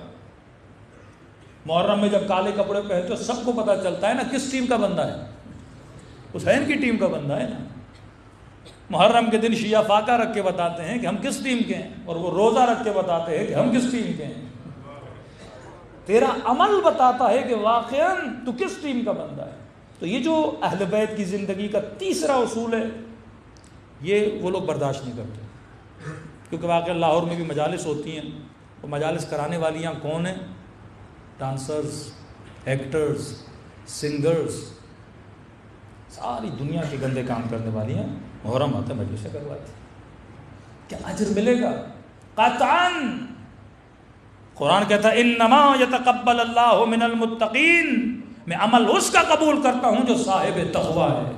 محرم میں جب کالے کپڑے پہنتے ہو سب کو پتہ چلتا ہے نا کس ٹیم کا بندہ ہے، حسین کی ٹیم کا بندہ ہے نا۔ محرم کے دن شیعہ فاقہ رکھ کے بتاتے ہیں کہ ہم کس ٹیم کے ہیں، اور وہ روزہ رکھ کے بتاتے ہیں کہ ہم کس ٹیم کے ہیں۔ تیرا عمل بتاتا ہے کہ واقعاً تو کس ٹیم کا بندہ ہے۔ تو یہ جو اہل بیت کی زندگی کا تیسرا اصول ہے، یہ وہ لوگ برداشت نہیں کرتے، کیونکہ واقعا لاہور میں بھی مجالس ہوتی ہیں، وہ مجالس کرانے والیاں کون ہیں؟ ڈانسرز، ایکٹرز، سنگرز، ساری دنیا کے گندے کام کرنے والی ہیں، محرم آتا ہے مجلس کرواتی۔ کیا اجر ملے گا؟ قطعاً۔ قرآن کہتا ہے انما یتقبل اللہ من المتقین، میں عمل اس کا قبول کرتا ہوں جو صاحب تقویٰ ہے۔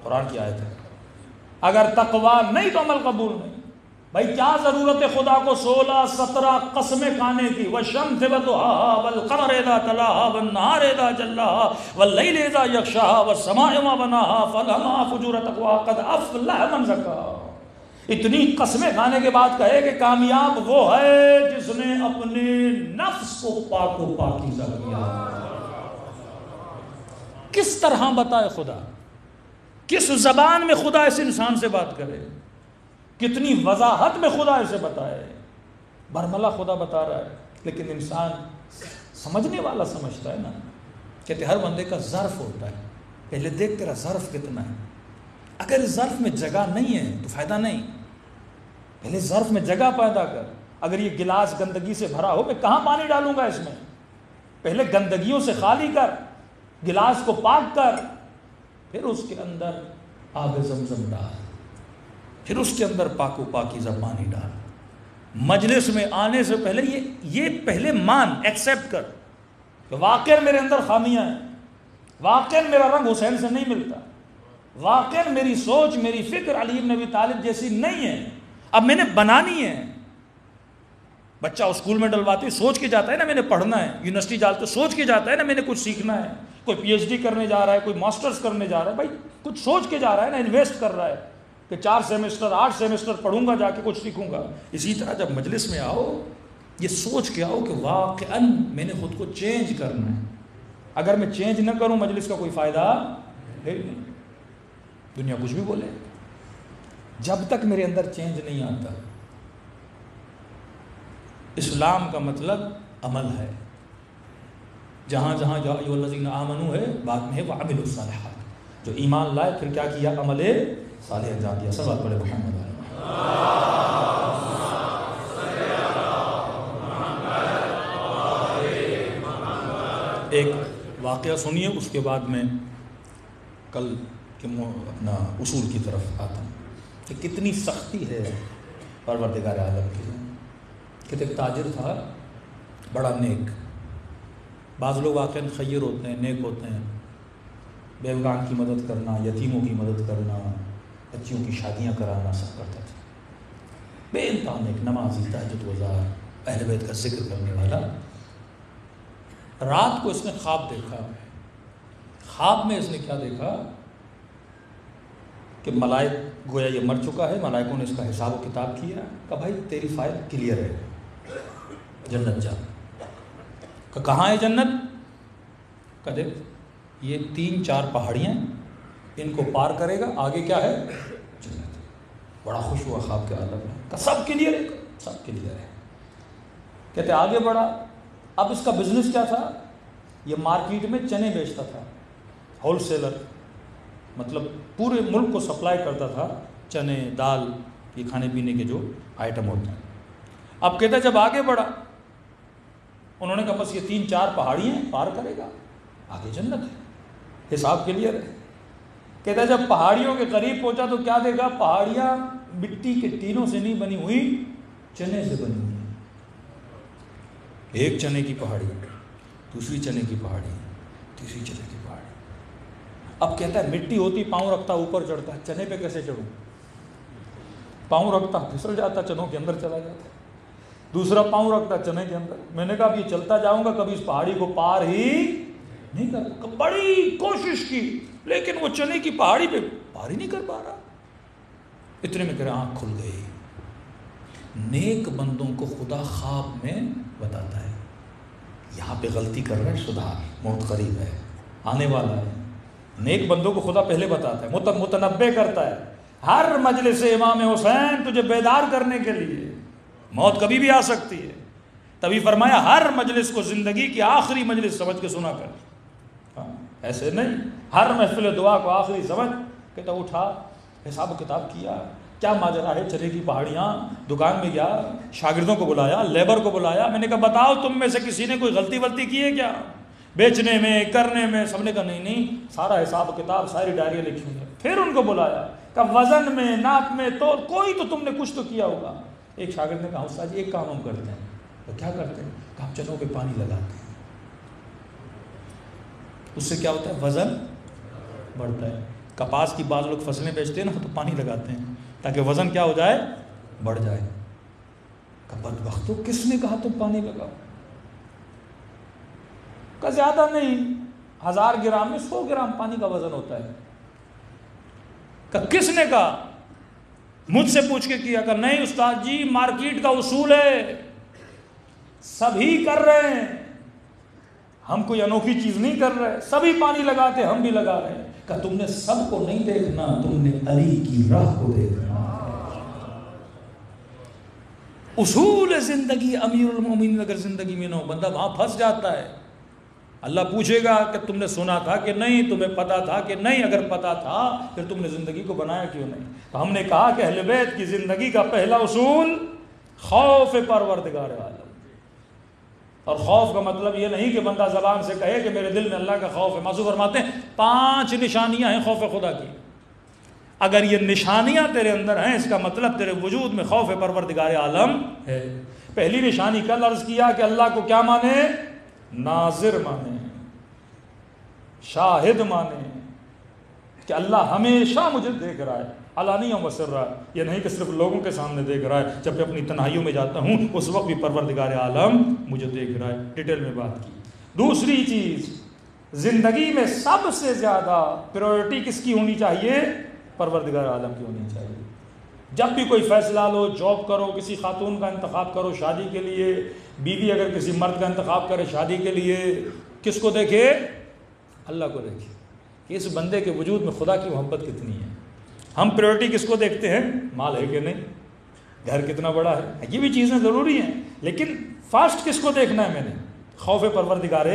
قرآن کی آیت ہے، اگر تقویٰ نہیں تو عمل قبول نہیں۔ بھائی کیا ضرورت ہے خدا کو 16-17 قسمیں کھانے کی؟ والشمس وضحاها والقمر اذا تلاها والنهار اذا جلاها والليل اذا يغشاها والسماء وما بناها فالهمها فجور تقواها قد افلح من زكاها۔ اتنی قسمیں کھانے کے بعد کہے کہ کامیاب وہ ہے جس نے اپنے نفس کو پاک و پاکیزہ کیا۔ کس طرح بتائے خدا، کس زبان میں خدا اس انسان سے بات کرے، کتنی وضاحت میں خدا اسے بتائے۔ برملا خدا بتا رہا ہے لیکن انسان سمجھنے والا سمجھتا ہے نا. کہتے ہر بندے کا ظرف ہوتا ہے، پہلے دیکھ تیرا ظرف کتنا ہے. اگر اس ظرف میں جگہ نہیں ہے تو فائدہ نہیں. پہلے ظرف میں جگہ پیدا کر. اگر یہ گلاس گندگی سے بھرا ہو، میں کہاں پانی ڈالوں گا اس میں؟ پہلے گندگیوں سے خالی کر، گلاس کو پاک کر، پھر اس کے اندر آب زمزم ڈال، پھر اس کے اندر پاک و پاکیزہ پانی ڈال. مجلس میں آنے سے پہلے یہ پہلے مان، ایکسیپٹ کر کہ واقعا میرے اندر خامیاں ہیں، واقعا میرا رنگ حسین سے نہیں ملتا، واقعا میری سوچ میری فکر علی بن ابی طالب جیسی نہیں ہے، اب میں نے بنانی ہے. بچہ اسکول میں ڈلواتے سوچ کے جاتا ہے نا میں نے پڑھنا ہے، یونیورسٹی جاتے سوچ کے جاتا ہے نا میں نے کچھ سیکھنا ہے. کوئی پی ایچ ڈی کرنے جا رہا ہے، کوئی ماسٹرز کرنے جا رہا ہے، بھائی کچھ سوچ کے جا رہا ہے نا، انویسٹ کر رہا ہے کہ 4 سیمسٹر 8 سیمسٹر پڑھوں گا، جا کے کچھ سیکھوں گا. اسی طرح جب مجلس میں آؤ یہ سوچ کے آؤ کہ واقعاً میں نے خود کو چینج کرنا ہے. اگر میں چینج نہ کروں مجلس کا کوئی فائدہ ہے نہیں. دنیا کچھ بھی بولے، جب تک میرے اندر چینج نہیں آتا. اسلام کا مطلب عمل ہے. جہاں جہاں یا ایھا الذین آمنوا ہے، بعد میں ہے وعملوا الصالحات. جو ایمان لائے پھر کیا کیا؟ عمل صالح انجام دیا. سب بات پڑھے محمد علیہ. ایک واقعہ سنیے، اس کے بعد میں کل کے اپنا اصول کی طرف آتا ہوں کہ کتنی سختی ہے پروردگار عالم کی. کہ ایک تاجر تھا بڑا نیک. بعض لوگ واقعاً خیر ہوتے ہیں، نیک ہوتے ہیں، بیوگان کی مدد کرنا، یتیموں کی مدد کرنا، بچیوں کی شادیاں کرانا سب کرتا تھا. بے انتہا نیک، نمازی، تہجد گزار، اہل بیت کا ذکر کرنے والا. رات کو اس نے خواب دیکھا. خواب میں اس نے کیا دیکھا کہ ملائک گویا یہ مر چکا ہے، ملائکوں نے اس کا حساب و کتاب کیا کہ بھائی تیری فائل کلیئر ہے، جنت جا. کہ کہاں ہے جنت؟ کہ دیکھ یہ 3-4 پہاڑیاں، ان کو پار کرے گا، آگے کیا ہے؟ جنت. بڑا خوش ہوا خواب کے عالم میں کہ سب کلیئر ہے، سب کلیئر ہے. کہتے آگے بڑھا. اب اس کا بزنس کیا تھا؟ یہ مارکیٹ میں چنے بیچتا تھا، ہول سیلر، مطلب پورے ملک کو سپلائی کرتا تھا چنے، دال، یہ کھانے پینے کے جو آئٹم ہوتے ہیں. اب کہتا جب آگے بڑھا، انہوں نے کہا بس یہ 3-4 پہاڑیاں پار کرے گا، آگے جنت ہے، حساب کلیئر ہے. کہتا جب پہاڑیوں کے قریب پہنچا تو کیا دیکھا؟ پہاڑیاں مٹی کے ٹینوں سے نہیں بنی ہوئی، چنے سے بنی ہوئی. ایک چنے کی پہاڑی، دوسری چنے کی پہاڑی، تیسری چنے کی پہاڑی. اب کہتا ہے مٹی ہوتی، پاؤں رکھتا اوپر چڑھتا ہے، چنے پہ کیسے چڑھوں؟ پاؤں رکھتا پھسل جاتا، چنوں کے اندر چلا جاتا. دوسرا پاؤں رکھتا چنے کے اندر. میں نے کہا اب یہ چلتا جاؤں گا، کبھی اس پہاڑی کو پار ہی نہیں کر. بڑی کوشش کی لیکن وہ چنے کی پہاڑی پہ پار ہی نہیں کر پا رہا. اتنے میں کرے آنکھ کھل گئی. نیک بندوں کو خدا خواب میں بتاتا ہے یہاں پہ غلطی کر رہے ہیں، سدھار، موت قریب ہے، آنے والا ہے. نیک بندوں کو خدا پہلے بتاتا ہے، متنبع کرتا ہے. ہر مجلس امام حسین تجھے بیدار کرنے کے لیے، موت کبھی بھی آ سکتی ہے. تبھی فرمایا ہر مجلس کو زندگی کی آخری مجلس سمجھ کے سنا کر. ایسے نہیں ہر محفل دعا کو آخری سمجھ. کہتا اٹھا، حساب و کتاب کیا، کیا ماجرا ہے؟ چنے کی پہاڑیاں. دکان میں گیا، شاگردوں کو بلایا، لیبر کو بلایا. میں نے کہا بتاؤ تم میں سے کسی نے کوئی غلطی کی ہے کیا بیچنے میں، کرنے میں؟ سب نے کہا نہیں، سارا حساب و کتاب، ساری ڈائریاں لکھی ہیں. پھر ان کو بلایا کہ وزن میں، ناپ میں، تو کوئی تو تم نے کچھ تو کیا ہوگا. ایک شاگرد نے کہا استاد جی ایک کام ہم کرتے ہیں. تو کیا کرتے ہیں؟ کہ ہم چنوں پہ پانی لگاتے ہیں. اس سے کیا ہوتا ہے؟ وزن بڑھتا ہے. کپاس کی بعض لوگ فصلیں بیچتے ہیں نا تو پانی لگاتے ہیں تاکہ وزن کیا ہو جائے؟ بڑھ جائے. کہ بدبختو کس نے کہا تم پانی لگاؤ؟ کہ زیادہ نہیں، 1000 گرام میں 100 گرام پانی کا وزن ہوتا ہے. کہ کس نے کہا؟ مجھ سے پوچھ کے کیا. کہ نہیں استاد جی مارکیٹ کا اصول ہے، سبھی کر رہے ہیں، ہم کوئی انوکھی چیز نہیں کر رہے، سبھی پانی لگاتے ہم بھی لگا رہے ہیں. کہ تم نے سب کو نہیں دیکھنا، تم نے علی کی راہ کو دیکھنا. اصول زندگی امیر المومنین اگر زندگی میں نہ ہو بندہ وہاں پھنس جاتا ہے. اللہ پوچھے گا کہ تم نے سنا تھا کہ نہیں, تمہیں پتا تھا کہ نہیں, اگر پتا تھا پھر تم نے زندگی کو بنایا کیوں نہیں. تو ہم نے کہا کہ اہل بیت کی زندگی کا پہلا اصول خوف پروردگار عالم. اور خوف کا مطلب یہ نہیں کہ بندہ زبان سے کہے کہ میرے دل میں اللہ کا خوف ہے. معصوم فرماتے ہیں 5 نشانیاں ہیں خوف خدا کی. اگر یہ نشانیاں تیرے اندر ہیں اس کا مطلب تیرے وجود میں خوف پروردگار عالم ہے. پہلی نشانی کل عرض کیا کہ اللہ کو کیا مانے؟ ناظر مانے, شاہد مانے, کہ اللہ ہمیشہ مجھے دیکھ رہا ہے, علانیہ و سرا. یہ نہیں کہ صرف لوگوں کے سامنے دیکھ رہا ہے, جب میں اپنی تنہائیوں میں جاتا ہوں اس وقت بھی پروردگار عالم مجھے دیکھ رہا ہے. ڈیٹیل میں بات کی. دوسری چیز, زندگی میں سب سے زیادہ پریورٹی کس کی ہونی چاہیے؟ پروردگار عالم کی ہونی چاہیے. جب بھی کوئی فیصلہ لو, جاب کرو, کسی خاتون کا انتخاب کرو شادی کے لیے, بیوی اگر کسی مرد کا انتخاب کرے شادی کے لیے, کس کو دیکھے؟ اللہ کو دیکھے کہ اس بندے کے وجود میں خدا کی محبت کتنی ہے. ہم پریورٹی کس کو دیکھتے ہیں؟ مال ہے کہ نہیں, گھر کتنا بڑا ہے, یہ بھی چیزیں ضروری ہیں, لیکن فرسٹ کس کو دیکھنا ہے میں نے؟ خوف پروردگار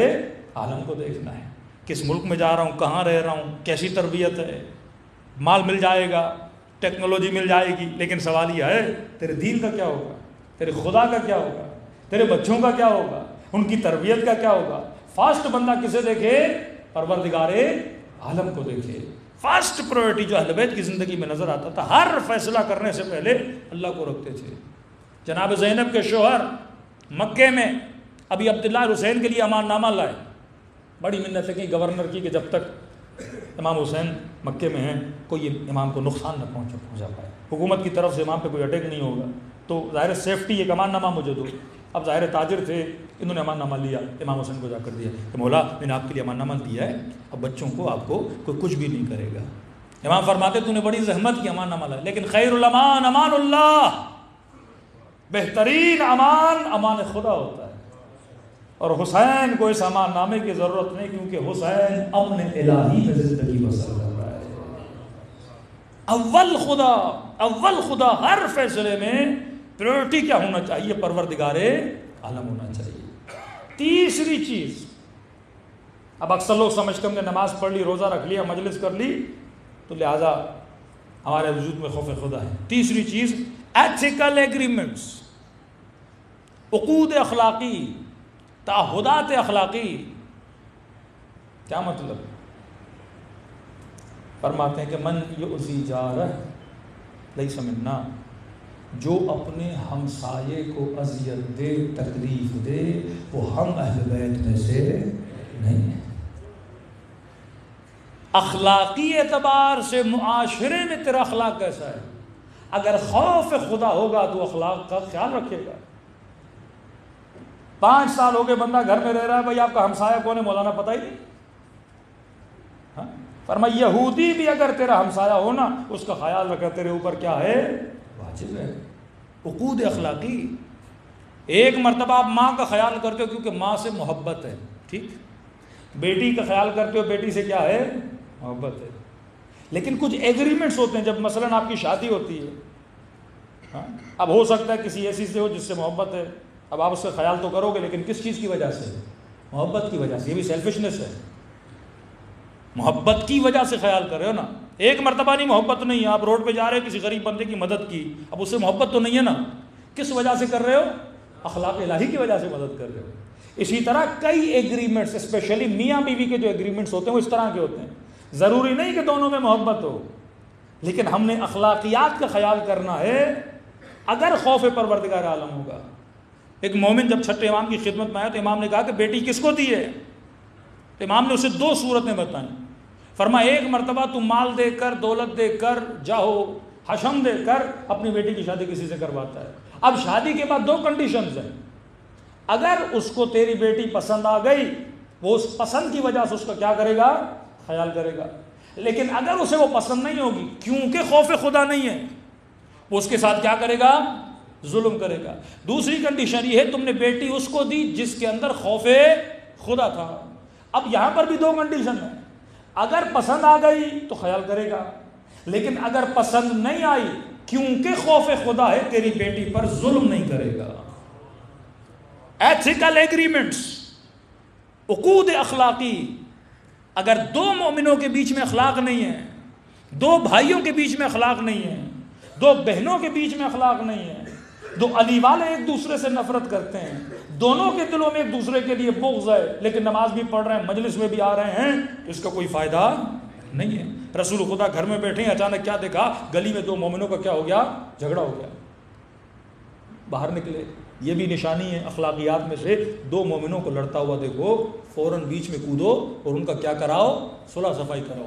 عالم کو دیکھنا ہے. کس ملک میں جا رہا ہوں, کہاں رہ رہا ہوں, کیسی تربیت ہے. مال مل جائے گا, ٹیکنالوجی مل جائے گی, لیکن سوال یہ ہے تیرے دین کا کیا ہوگا, تیرے خدا کا کیا ہوگا, تیرے بچوں کا کیا ہوگا, ان کی تربیت کا کیا ہوگا. فرسٹ بندہ کسے دیکھے؟ پروردگار عالم کو دیکھے. فرسٹ پرائورٹی جو اہل بیت کی زندگی میں نظر آتا تھا, ہر فیصلہ کرنے سے پہلے اللہ کو رکھتے تھے. جناب زینب کے شوہر مکے میں ابھی عبداللہ حسین کے لیے امان نامہ لائے. بڑی منت کی گورنر کی کہ جب تک امام حسین مکے میں ہیں کوئی امام کو نقصان نہ پہنچا پائے. حکومت کی طرف سے امام پہ کوئی اٹیک نہیں ہوگا, تو ظاہر سیفٹی ایک امان نامہ مجھے دو. اب ظاہر تاجر تھے, انہوں نے امان نامہ لیا, امام حسین کو جا کر دیا کہ مولا میں نے آپ کے لیے امان نامہ دیا ہے, اب بچوں کو آپ کو کوئی کچھ بھی نہیں کرے گا. امام فرماتے تو نے بڑی زحمت کی امان نامہ لایا, لیکن خیر الامان امان اللہ, بہترین امان امان خدا ہوتا ہے. اور حسین کو اس امان نامے کی ضرورت نہیں, کیونکہ حسین امن الہی میں زندگی بسر کر رہا ہے. اول خدا ہر فیصلے میں پریورٹی کیا ہونا چاہیے؟ پروردگار عالم ہونا چاہیے. تیسری چیز, اب اکثر لوگ سمجھتے ہوں کہ نماز پڑھ لی, روزہ رکھ لیا, مجلس کر لی تو لہذا ہمارے وجود میں خوف خدا ہے. تیسری چیز ایتھیکل ایگریمنٹس, عقود اخلاقی, تعہدات اخلاقی. کیا مطلب؟ فرماتے ہیں کہ من یؤذی جارہ لیس منا, جو اپنے ہمسائے کو اذیت دے, تکلیف دے, وہ ہم اہل بیت میں سے نہیں ہے. اخلاقی اعتبار سے معاشرے میں تیرا اخلاق کیسا ہے؟ اگر خوف خدا ہوگا تو اخلاق کا خیال رکھے گا. 5 سال ہو گئے بندہ گھر میں رہ رہا ہے, بھائی آپ کا ہمسایہ کون ہے مولانا پتہ ہی نہیں. فرمایا یہودی بھی اگر تیرا ہمسایہ ہونا اس کا خیال رکھے, تیرے اوپر کیا ہے؟ واجب ہے. عقود اخلاقی. ایک مرتبہ آپ ماں کا خیال کرتے ہو کیونکہ ماں سے محبت ہے, ٹھیک. بیٹی کا خیال کرتے ہو, بیٹی سے کیا ہے؟ محبت ہے. لیکن کچھ ایگریمنٹس ہوتے ہیں, جب مثلاً آپ کی شادی ہوتی ہے, اب ہو سکتا ہے کسی ایسی سے ہو جس سے محبت ہے, اب آپ اس کا خیال تو کرو گے, لیکن کس چیز کی وجہ سے؟ محبت کی وجہ سے. یہ بھی سیلفشنس ہے, محبت کی وجہ سے خیال کر رہے ہو نا. ایک مرتبہ نہیں, محبت نہیں ہے, آپ روڈ پہ جا رہے ہو, کسی غریب بندے کی مدد کی, اب اس سے محبت تو نہیں ہے نا. کس وجہ سے کر رہے ہو؟ اخلاق الہی کی وجہ سے مدد کر رہے ہو. اسی طرح کئی ایگریمنٹس, اسپیشلی میاں بیوی کے جو ایگریمنٹس ہوتے ہیں وہ اس طرح کے ہوتے ہیں. ضروری نہیں کہ دونوں میں محبت ہو, لیکن ہم نے اخلاقیات کا خیال کرنا ہے. اگر خوف پروردگار عالم ہوگا. ایک مومن جب چھٹے امام کی خدمت میں آیا تو امام نے کہا کہ بیٹی کس کو دی ہے؟ تو امام نے اسے 2 صورتیں بتائیں. فرمایا ایک مرتبہ تم مال دے کر, دولت دے کر, جاہو حشم دے کر اپنی بیٹی کی شادی کسی سے کرواتا ہے. اب شادی کے بعد 2 کنڈیشنز ہیں. اگر اس کو تیری بیٹی پسند آ گئی, وہ اس پسند کی وجہ سے اس کا کیا کرے گا؟ خیال کرے گا. لیکن اگر اسے وہ پسند نہیں ہوگی, کیونکہ خوف خدا نہیں ہے, وہ اس کے ساتھ کیا کرے گا؟ ظلم کرے گا. دوسری کنڈیشن یہ ہے, تم نے بیٹی اس کو دی جس کے اندر خوف خدا تھا. اب یہاں پر بھی 2 کنڈیشن ہیں. اگر پسند آ گئی تو خیال کرے گا, لیکن اگر پسند نہیں آئی, کیونکہ خوف خدا ہے تیری بیٹی پر ظلم نہیں کرے گا. ایتھیکل ایگریمنٹس، عقود اخلاقی. اگر دو مومنوں کے بیچ میں اخلاق نہیں ہے، دو بھائیوں کے بیچ میں اخلاق نہیں ہے، دو بہنوں کے بیچ میں اخلاق نہیں ہے، دو علی والے ایک دوسرے سے نفرت کرتے ہیں، دونوں کے دلوں میں ایک دوسرے کے لیے بغض ہے، لیکن نماز بھی پڑھ رہے ہیں، مجلس میں بھی آ رہے ہیں، اس کا کوئی فائدہ نہیں ہے. رسول خدا گھر میں بیٹھے ہیں، اچانک کیا دیکھا؟ گلی میں دو مومنوں کا کیا ہو گیا؟ جھگڑا ہو گیا. باہر نکلے. یہ بھی نشانی ہے اخلاقیات میں سے. دو مومنوں کو لڑتا ہوا دیکھو، فوراً بیچ میں کودو اور ان کا کیا کراؤ؟ صلح صفائی کراؤ.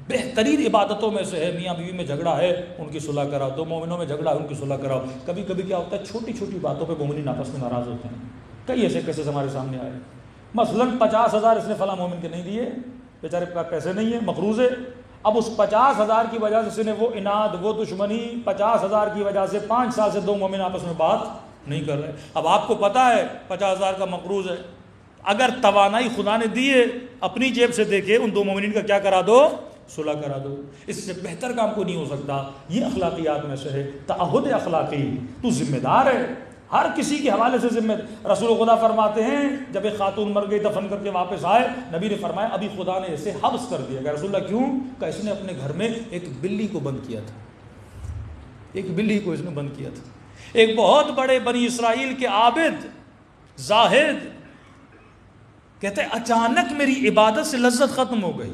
بہترین عبادتوں میں سے ہے میاں بیوی میں جھگڑا ہے ان کی صلح کراؤ، دو مومنوں میں جھگڑا ہے ان کی صلح کراؤ. کبھی کبھی کیا ہوتا ہے، چھوٹی چھوٹی باتوں پہ مومنین آپس میں ناراض ہوتے ہیں. کئی ایسے کیسز ہمارے سامنے آئے. مثلاً 50,000 اس نے فلاں مومن کے نہیں دیے، بیچارے کے پاس پیسے نہیں ہیں، مقروض ہے. اب اس 50,000 کی وجہ سے اس نے وہ اناد، وہ دشمنی، 50,000 کی وجہ سے 5 سال سے دو مومن آپس میں بات نہیں کر رہے. اب آپ کو پتا ہے 50,000 کا مقروض ہے، اگر توانائی خدا نے دی ہے اپنی جیب سے دے کے ان دو مومنین کا کیا کرا دو؟ صلح کرا دو. اس سے بہتر کام کو نہیں ہو سکتا. یہ اخلاقیات میں سے ہے. تعہد اخلاقی. تو ذمہ دار ہے، ہر کسی کے حوالے سے ذمہ. رسول خدا فرماتے ہیں جب ایک خاتون مر گئی، دفن کر کے واپس آئے، نبی نے فرمایا ابھی خدا نے اسے حبس کر دیا. کہ رسول اللہ کیوں؟ کہ اس نے اپنے گھر میں ایک بلی کو بند کیا تھا. ایک بلی کو اس نے بند کیا تھا. ایک بہت بڑے بنی اسرائیل کے عابد زاہد کہتے ہیں اچانک میری عبادت سے لذت ختم ہو گئی.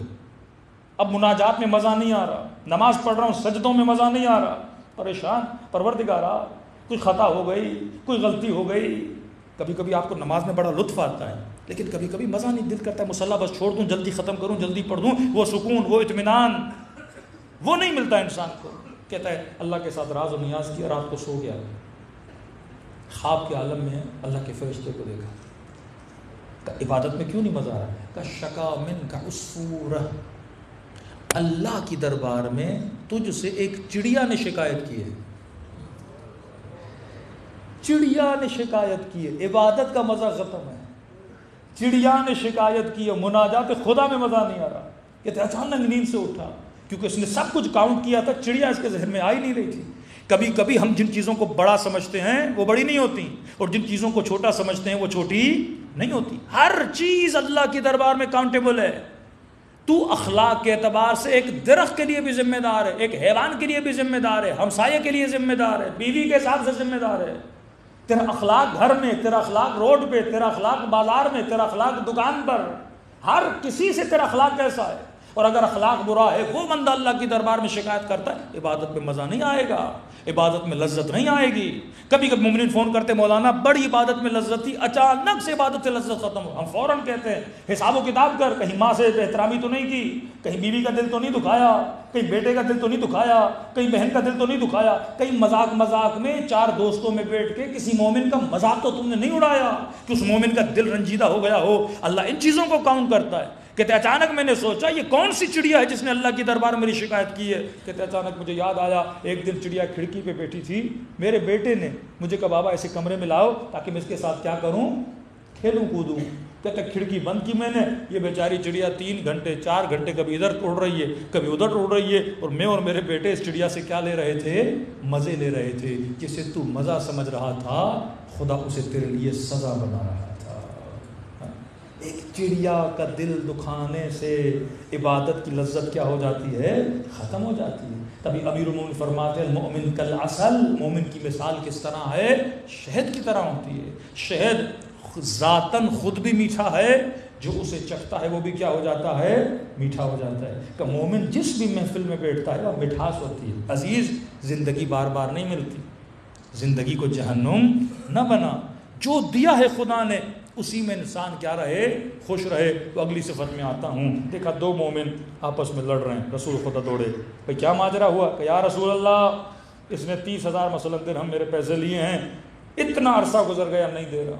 اب مناجات میں مزہ نہیں آ رہا، نماز پڑھ رہا ہوں سجدوں میں مزہ نہیں آ رہا. پریشان، پروردگارا کوئی خطا ہو گئی، کوئی غلطی ہو گئی. کبھی کبھی آپ کو نماز میں بڑا لطف آتا ہے، لیکن کبھی کبھی مزہ نہیں، دل کرتا ہے مصلی بس چھوڑ دوں، جلدی ختم کروں، جلدی پڑھ دوں. وہ سکون، وہ اطمینان وہ نہیں ملتا انسان کو. کہتا ہے اللہ کے ساتھ راز و نیاز کیا، رات کو سو گیا، خواب کے عالم میں اللہ کے فرشتے کو دیکھا. عبادت میں کیوں نہیں مزہ آ رہا؟ کہ شکا من کا عصفورہ، اللہ کی دربار میں تجھ سے ایک چڑیا نے شکایت کی ہے. چڑیا نے شکایت کی ہے. عبادت کا مزہ ختم ہے. چڑیا نے شکایت کی ہے. مناجات خدا میں مزہ نہیں آ رہا. کہتے اچانک نیند سے اٹھا، کیونکہ اس نے سب کچھ کاؤنٹ کیا تھا، چڑیا اس کے ذہن میں آ ہی نہیں رہی تھی. کبھی کبھی ہم جن چیزوں کو بڑا سمجھتے ہیں وہ بڑی نہیں ہوتی، اور جن چیزوں کو چھوٹا سمجھتے ہیں وہ چھوٹی نہیں ہوتی. ہر چیز اللہ کی دربار میں کاؤنٹیبل ہے. تو اخلاق کے اعتبار سے ایک درخت کے لیے بھی ذمہ دار ہے، ایک حیوان کے لیے بھی ذمہ دار ہے، ہمسائے کے لیے ذمہ دار ہے، بیوی کے حساب سے ذمہ دار ہے. تیرا اخلاق گھر میں، تیرا اخلاق روڈ پہ، تیرا اخلاق بازار میں، تیرا اخلاق دکان پر، ہر کسی سے تیرا اخلاق کیسا ہے. اور اگر اخلاق برا ہے، وہ بندہ اللہ کی دربار میں شکایت کرتا ہے، عبادت میں مزہ نہیں آئے گا، عبادت میں لذت نہیں آئے گی. کبھی کبھی مومنین فون کرتے مولانا بڑی عبادت میں لذت تھی، اچانک سے عبادت سے لذت ختم ہو. ہم فوراً کہتے ہیں حساب و کتاب کر، کہیں ماں سے بے احترامی تو نہیں کی، کہیں بیوی کا دل تو نہیں دکھایا، کہیں بیٹے کا دل تو نہیں دکھایا، کہیں بہن کا دل تو نہیں دکھایا، کہیں مذاق میں 4 دوستوں میں بیٹھ کے کسی مومن کا مذاق تو تم نے نہیں اڑایا کہ اس مومن کا دل رنجیدہ ہو گیا ہو. اللہ ان چیزوں کو کاؤنٹ کرتا ہے. کہتے اچانک میں نے سوچا یہ کون سی چڑیا ہے جس نے اللہ کی دربار میں میری شکایت کی ہے. کہتے اچانک مجھے یاد آیا ایک دن چڑیا کھڑکی پہ بیٹھی تھی، میرے بیٹے نے مجھے کہا بابا ایسے کمرے میں لاؤ تاکہ میں اس کے ساتھ کیا کروں، کھیلوں کودوں. کہتے کھڑکی بند کی میں نے، یہ بیچاری چڑیا 3 گھنٹے 4 گھنٹے کبھی ادھر اڑ رہی ہے کبھی ادھر اڑ رہی ہے، اور میں اور میرے بیٹے اس چڑیا سے کیا لے رہے تھے؟ مزے لے رہے تھے. جسے تو مزہ سمجھ رہا تھا خدا اسے تیرے لیے سزا بنا رہا تھا. ایک چڑیا کا دل دکھانے سے عبادت کی لذت کیا ہو جاتی ہے؟ ختم ہو جاتی ہے. تبھی امیر المومنین فرماتے ہیں المؤمن کالعسل، مومن کی مثال کس طرح ہے؟ شہد کی طرح ہوتی ہے. شہد ذاتاً خود بھی میٹھا ہے، جو اسے چکھتا ہے وہ بھی کیا ہو جاتا ہے؟ میٹھا ہو جاتا ہے. کہ مومن جس بھی محفل میں بیٹھتا ہے وہ مٹھاس ہوتی ہے. عزیز زندگی بار بار نہیں ملتی، زندگی کو جہنم نہ بنا. جو دیا ہے خدا نے اسی میں انسان کیا رہے؟ خوش رہے. تو اگلی صفت میں آتا ہوں. دیکھا 2 مومن آپس میں لڑ رہے ہیں، رسول خدا دوڑے. بھئی کیا ماجرا ہوا؟ کہ یا رسول اللہ اس نے 30,000 مثلاً درہم میرے پیسے لیے ہیں، اتنا عرصہ گزر گیا نہیں دے رہا،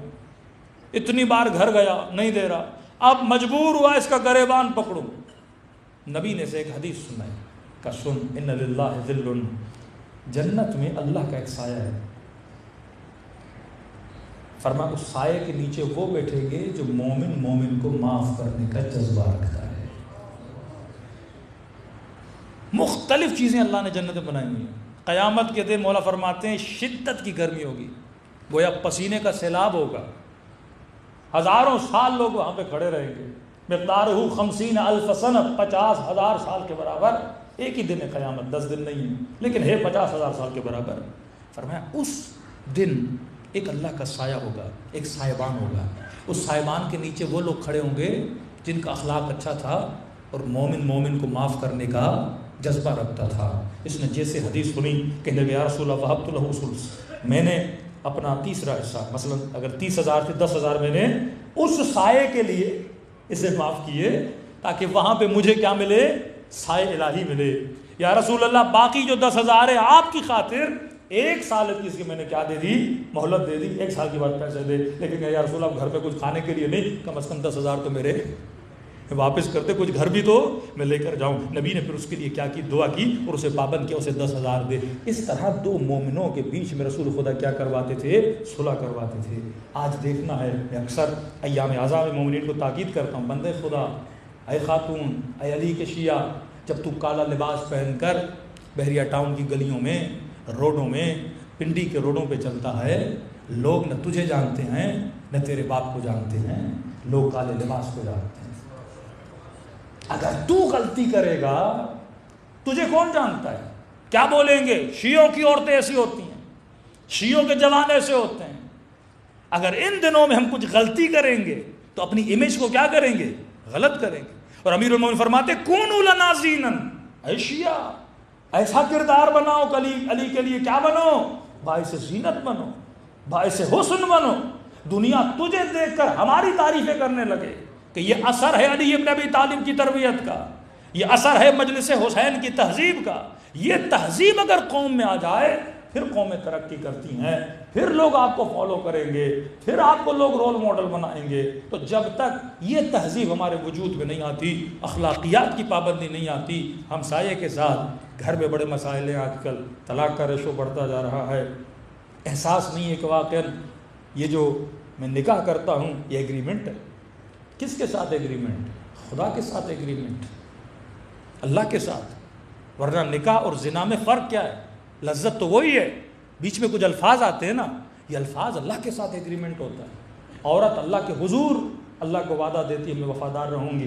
اتنی بار گھر گیا نہیں دے رہا، اب مجبور ہوا اس کا گریبان پکڑوں. نبی نے سے ایک حدیث سنائی کہ سن ان للہ ذل، جنت میں اللہ کا ایک سایہ ہے. فرمایا اس سائے کے نیچے وہ بیٹھیں گے جو مومن کو معاف کرنے کا جذبہ رکھتا ہے. مختلف چیزیں اللہ نے جنت میں بنائی ہوئی ہیں. قیامت کے دن مولا فرماتے ہیں شدت کی گرمی ہوگی، گویا پسینے کا سیلاب ہوگا، ہزاروں سال لوگ وہاں پہ کھڑے رہیں گے، مقدارہ 50,000 سنہ، 50,000 سال کے برابر، ایک ہی دن ہے قیامت، 10 دن نہیں ہے لیکن ہے 50,000 سال کے برابر۔ فرمایا اس دن ایک اللہ کا سایہ ہوگا، ایک سائبان ہوگا، اس سائبان کے نیچے وہ لوگ کھڑے ہوں گے جن کا اخلاق اچھا تھا اور مومن کو معاف کرنے کا جذبہ رکھتا تھا۔ اس نے جیسے حدیث سنی کہ یا رسول اللہ وہبت لہ ثلث، میں نے اپنا تیسرا حصہ، مثلا اگر 30,000 تھے 10,000 میں نے اس سائے کے لیے اسے معاف کیے تاکہ وہاں پہ مجھے کیا ملے؟ سائے الہی ملے۔ یا رسول اللہ باقی جو 10,000 ہے آپ کی خاطر 1 سال کی اس کی میں نے کیا دے دی؟ مہلت دے دی، 1 سال کے بعد پیسے دے، لیکن یا رسول اللہ گھر پہ کچھ کھانے کے لیے نہیں، کم از کم 10,000 تو میرے واپس کرتے، کچھ گھر بھی تو میں لے کر جاؤں۔ نبی نے پھر اس کے لیے کیا کی؟ دعا کی اور اسے پابند کیا، اسے 10,000 دے۔ اس طرح دو مومنوں کے بیچ میں رسول خدا کیا کرواتے تھے؟ صلح کرواتے تھے۔ آج دیکھنا ہے، میں اکثر ایام اعظام مومنین کو تاکید کرتا ہوں، بندے خدا، اے خاتون، اے علی کے شیعہ، جب تو کالا لباس پہن کر بحریہ ٹاؤن کی گلیوں میں، روڈوں میں، پنڈی کے روڈوں پہ چلتا ہے، لوگ نہ تجھے جانتے ہیں نہ تیرے باپ کو جانتے ہیں، لوگ کالے لباس کو جانتے ہیں۔ اگر تو غلطی کرے گا تجھے کون جانتا ہے؟ کیا بولیں گے؟ شیعوں کی عورتیں ایسی ہوتی ہیں، شیعوں کے جوان ایسے ہوتے ہیں۔ اگر ان دنوں میں ہم کچھ غلطی کریں گے تو اپنی امیج کو کیا کریں گے؟ غلط کریں گے۔ اور امیر المومنین فرماتے کونوا لنا زینا، اے شیعہ ایسا کردار بناؤ علی کے لیے، کیا بنو؟ باعث زینت بنو، باعث حسن بنو، دنیا تجھے دیکھ کر ہماری تعریفیں کرنے لگے کہ یہ اثر ہے علی ابن ابی طالب کی تربیت کا، یہ اثر ہے مجلس حسین کی تہذیب کا۔ یہ تہذیب اگر قوم میں آ جائے پھر قومیں ترقی کرتی ہیں، پھر لوگ آپ کو فالو کریں گے، پھر آپ کو لوگ رول ماڈل بنائیں گے۔ تو جب تک یہ تہذیب ہمارے وجود میں نہیں آتی، اخلاقیات کی پابندی نہیں آتی، ہم سایے کے ساتھ گھر میں بڑے مسائل ہیں، آج کل طلاق کا ریشو بڑھتا جا رہا ہے، احساس نہیں ہے کہ واقعا یہ جو میں نکاح کرتا ہوں یہ ایگریمنٹ ہے۔ کس کے ساتھ ایگریمنٹ؟ خدا کے ساتھ ایگریمنٹ، اللہ کے ساتھ۔ ورنہ نکاح اور زنا میں فرق کیا ہے؟ لذت تو وہی ہے، بیچ میں کچھ الفاظ آتے ہیں نا، یہ الفاظ اللہ کے ساتھ ایگریمنٹ ہوتا ہے۔ عورت اللہ کے حضور اللہ کو وعدہ دیتی ہے میں وفادار رہوں گی،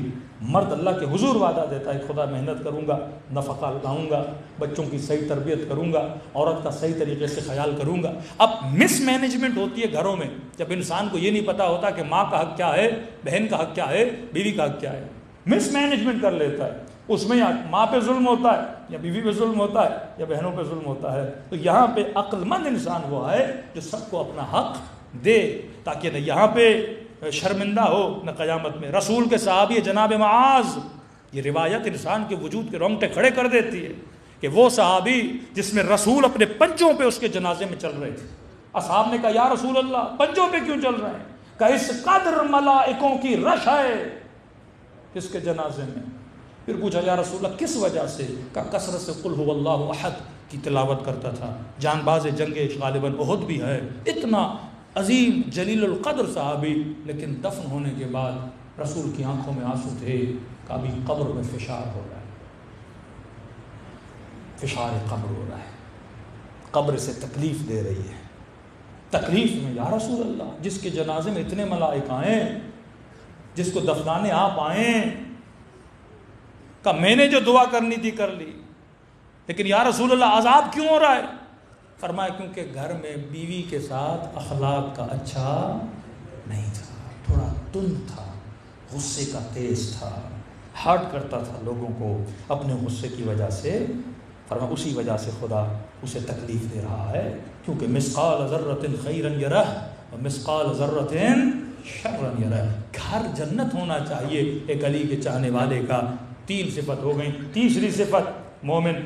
مرد اللہ کے حضور وعدہ دیتا ہے خدا محنت کروں گا، نفقہ لاؤں گا، بچوں کی صحیح تربیت کروں گا، عورت کا صحیح طریقے سے خیال کروں گا۔ اب مس مینجمنٹ ہوتی ہے گھروں میں، جب انسان کو یہ نہیں پتہ ہوتا کہ ماں کا حق کیا ہے، بہن کا حق کیا ہے، بیوی کا حق کیا ہے، مس مینجمنٹ کر لیتا ہے، اس میں یا ماں پہ ظلم ہوتا ہے یا بیوی پہ ظلم ہوتا ہے یا بہنوں پہ ظلم ہوتا ہے۔ تو یہاں پہ عقل مند انسان وہ ہے جو سب کو اپنا حق دے، تاکہ نہ یہاں پہ شرمندہ ہو نہ قیامت میں۔ رسول کے صحابی جناب معاذ، یہ روایت انسان کے وجود کے رونگٹے کھڑے کر دیتی ہے کہ وہ صحابی جس میں رسول اپنے پنجوں پہ اس کے جنازے میں چل رہے تھے، اصحاب نے کہا یا رسول اللہ پنجوں پہ کیوں چل رہے ہیں؟ کہ اس قدر ملائکوں کی رش ہے اس کے جنازے میں۔ پھر پوچھا یا رسول اللہ کس وجہ سے؟ کہ کثرت سے قل هو اللہ احد کی تلاوت کرتا تھا، جان باز جنگ غالباً احد بھی ہے، اتنا عظیم جلیل القدر صحابی، لیکن دفن ہونے کے بعد رسول کی آنکھوں میں آنسو تھے کہ ابھی قبر میں فشار ہو رہا ہے، فشار قبر ہو رہا ہے، قبر سے تکلیف دے رہی ہے۔ تکلیف میں یا رسول اللہ جس کے جنازے میں اتنے ملائکہ آئیں، جس کو دفنانے آپ آئیں، کہ میں نے جو دعا کرنی تھی کر لی، لیکن یا رسول اللہ عذاب کیوں ہو رہا ہے؟ فرمایا کیونکہ گھر میں بیوی کے ساتھ اخلاق کا اچھا نہیں تھا، تھوڑا تند تھا، غصے کا تیز تھا، ہارٹ کرتا تھا لوگوں کو اپنے غصے کی وجہ سے۔ فرمایا اسی وجہ سے خدا اسے تکلیف دے رہا ہے، کیونکہ مثقال ذرۃ خیرا یرہ ومثقال ذرۃ شرا یرہ۔ گھر جنت ہونا چاہیے ایک علی کے چاہنے والے کا۔ 3 صفت ہو گئیں۔ تیسری صفت، مومن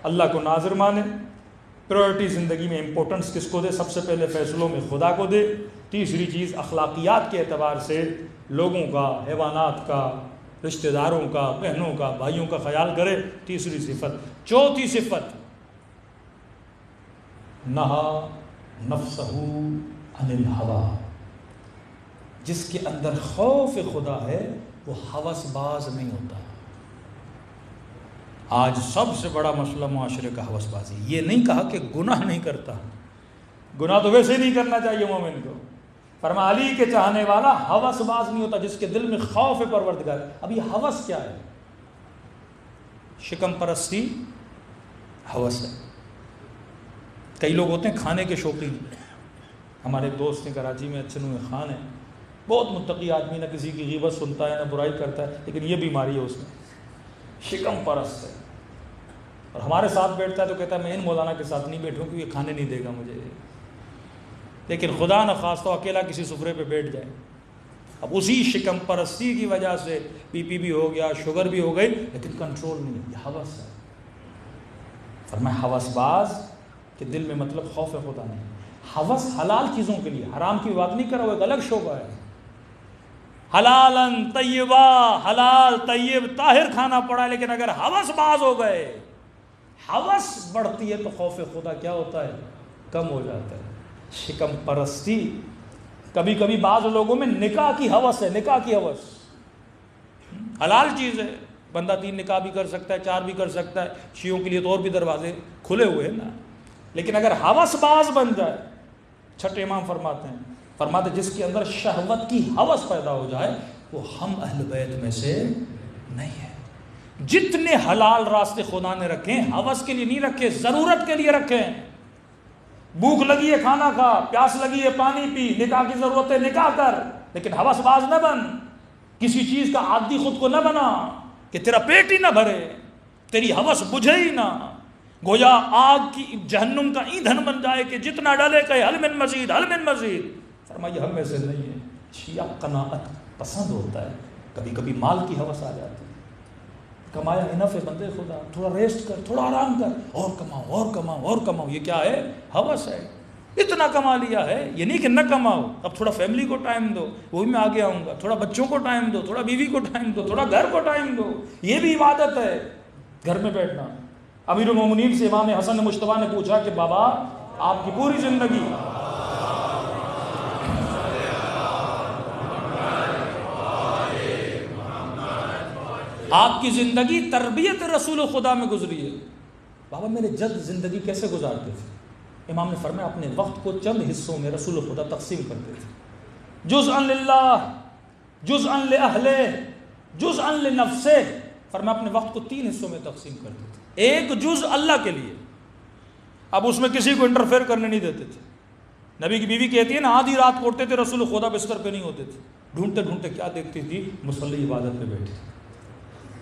اللہ کو ناظر مانے، پریورٹی زندگی میں امپورٹنس کس کو دے؟ سب سے پہلے فیصلوں میں خدا کو دے۔ تیسری چیز اخلاقیات کے اعتبار سے لوگوں کا، حیوانات کا، رشتہ داروں کا، بہنوں کا، بھائیوں کا خیال کرے۔ تیسری صفت۔ چوتھی صفت، نہا نفسہ عن الہویٰ، جس کے اندر خوف خدا ہے وہ ہوس باز نہیں ہوتا، آج سب سے بڑا مسئلہ معاشرے کا ہوس بازی. یہ نہیں کہا کہ گناہ نہیں کرتا، گناہ تو ویسے ہی نہیں کرنا چاہیے مومن کو. فرما علی کے چاہنے والا ہوس باز نہیں ہوتا جس کے دل میں خوف پروردگار. اب یہ ہوس کیا ہے؟ شکم پرستی ہوس ہے. کئی لوگ ہوتے ہیں کھانے کے شوقین. ہمارے ایک دوست ہیں کراچی میں، اچھے نوح خان ہیں، بہت متقی آدمی، نہ کسی کی غیبت سنتا ہے نہ برائی کرتا ہے، لیکن یہ بیماری ہے اس میں، شکم پرست ہے. اور ہمارے ساتھ بیٹھتا ہے تو کہتا ہے میں ان مولانا کے ساتھ نہیں بیٹھوں کیونکہ یہ کھانے نہیں دے گا مجھے. لیکن خدا نہ خواستہ اکیلا کسی سفرے پہ بیٹھ جائے. اب اسی شکم پرستی کی وجہ سے بی پی بھی ہو گیا، شوگر بھی ہو گئی، لیکن کنٹرول نہیں ہے. یہ ہوس ہے. فرمایا ہوس باز کہ دل میں مطلب خوف خدا نہیں. ہوس حلال چیزوں کے لیے، حرام کی بات نہیں کر رہا، وہ ایک الگ شعبہ ہے. حلالن طیبہ، حلال طیب طاہر کھانا پڑا ہے، لیکن اگر ہوس باز ہو گئے، ہوس بڑھتی ہے تو خوف خدا کیا ہوتا ہے؟ کم ہو جاتا ہے. شکم پرستی. کبھی کبھی بعض لوگوں میں نکاح کی ہوس ہے، نکاح کی ہوس حلال چیز ہے، بندہ 3 نکاح بھی کر سکتا ہے، 4 بھی کر سکتا ہے. شیعوں کے لیے تو اور بھی دروازے کھلے ہوئے ہیں نا. لیکن اگر ہوس باز بن جائے، چھٹے امام فرماتے جس کے اندر شہوت کی ہوس پیدا ہو جائے وہ ہم اہل بیت میں سے نہیں ہے. جتنے حلال راستے خدا نے رکھے ہوس کے لیے نہیں رکھے، ضرورت کے لیے رکھے. بھوک لگی ہے کھانا کھا، پیاس لگی ہے پانی پی، نکاح کی ضرورت ہے نکاح کر، لیکن ہوس باز نہ بن. کسی چیز کا عادی خود کو نہ بنا کہ تیرا پیٹ ہی نہ بھرے، تیری ہوس بجھے ہی نہ، گویا آگ کی جہنم کا ایندھن بن جائے کہ جتنا ڈالے کہ حل من مزید حل من مزید. فرمایا ہم میں سے نہیں ہے. شیعہ قناعت پسند ہوتا ہے. کبھی کبھی مال کی ہوس آ جاتی ہے، کمایا انف ہے بندے خدا، تھوڑا ریسٹ کر، تھوڑا آرام کر، اور کماؤ اور کماؤ اور کماؤ. یہ کیا ہے؟ ہوس ہے. اتنا کما لیا ہے، یہ نہیں کہ نہ کماؤ، اب تھوڑا فیملی کو ٹائم دو، وہ بھی میں آگے آؤں گا. تھوڑا بچوں کو ٹائم دو، تھوڑا بیوی کو ٹائم دو، تھوڑا گھر کو ٹائم دو. یہ بھی عبادت ہے، گھر میں بیٹھنا. امیر المومنین سے امام حسن مجتبیٰ نے پوچھا کہ بابا آپ کی پوری زندگی آپ کی زندگی تربیت رسول خدا میں گزری ہے. بابا میرے جد زندگی کیسے گزارتے تھے؟ امام نے فرمایا اپنے وقت کو چند حصوں میں رسول خدا تقسیم کرتے تھے. جزءاً للہ، جزءاً لأہلہ، جزءاً لنفسہ. فرمایا اپنے وقت کو 3 حصوں میں تقسیم کرتے تھے. ایک جز اللہ کے لیے، اب اس میں کسی کو انٹرفیئر کرنے نہیں دیتے تھے. نبی کی بیوی کہتی ہے نا آدھی رات کو اٹھتے تھے رسول خدا بستر پہ نہیں ہوتے تھے. ڈھونڈتے ڈھونڈتے کیا دیکھتی تھی؟ مصلی عبادت پہ بیٹھے.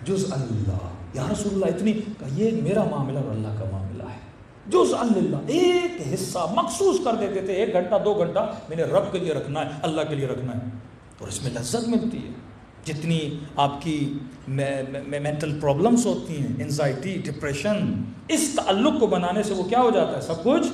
جز اللہ، یا رسول اللہ اتنی کہ یہ میرا معاملہ اور اللہ کا معاملہ ہے. جز اللہ، ایک حصہ مخصوص کر دیتے تھے. 1 گھنٹہ 2 گھنٹہ میں نے رب کے لیے رکھنا ہے، اللہ کے لیے رکھنا ہے. اور اس میں لذت ملتی ہے. جتنی آپ کی مینٹل پرابلمس ہوتی ہیں، انزائٹی، ڈپریشن، اس تعلق کو بنانے سے وہ کیا ہو جاتا ہے؟ سب کچھ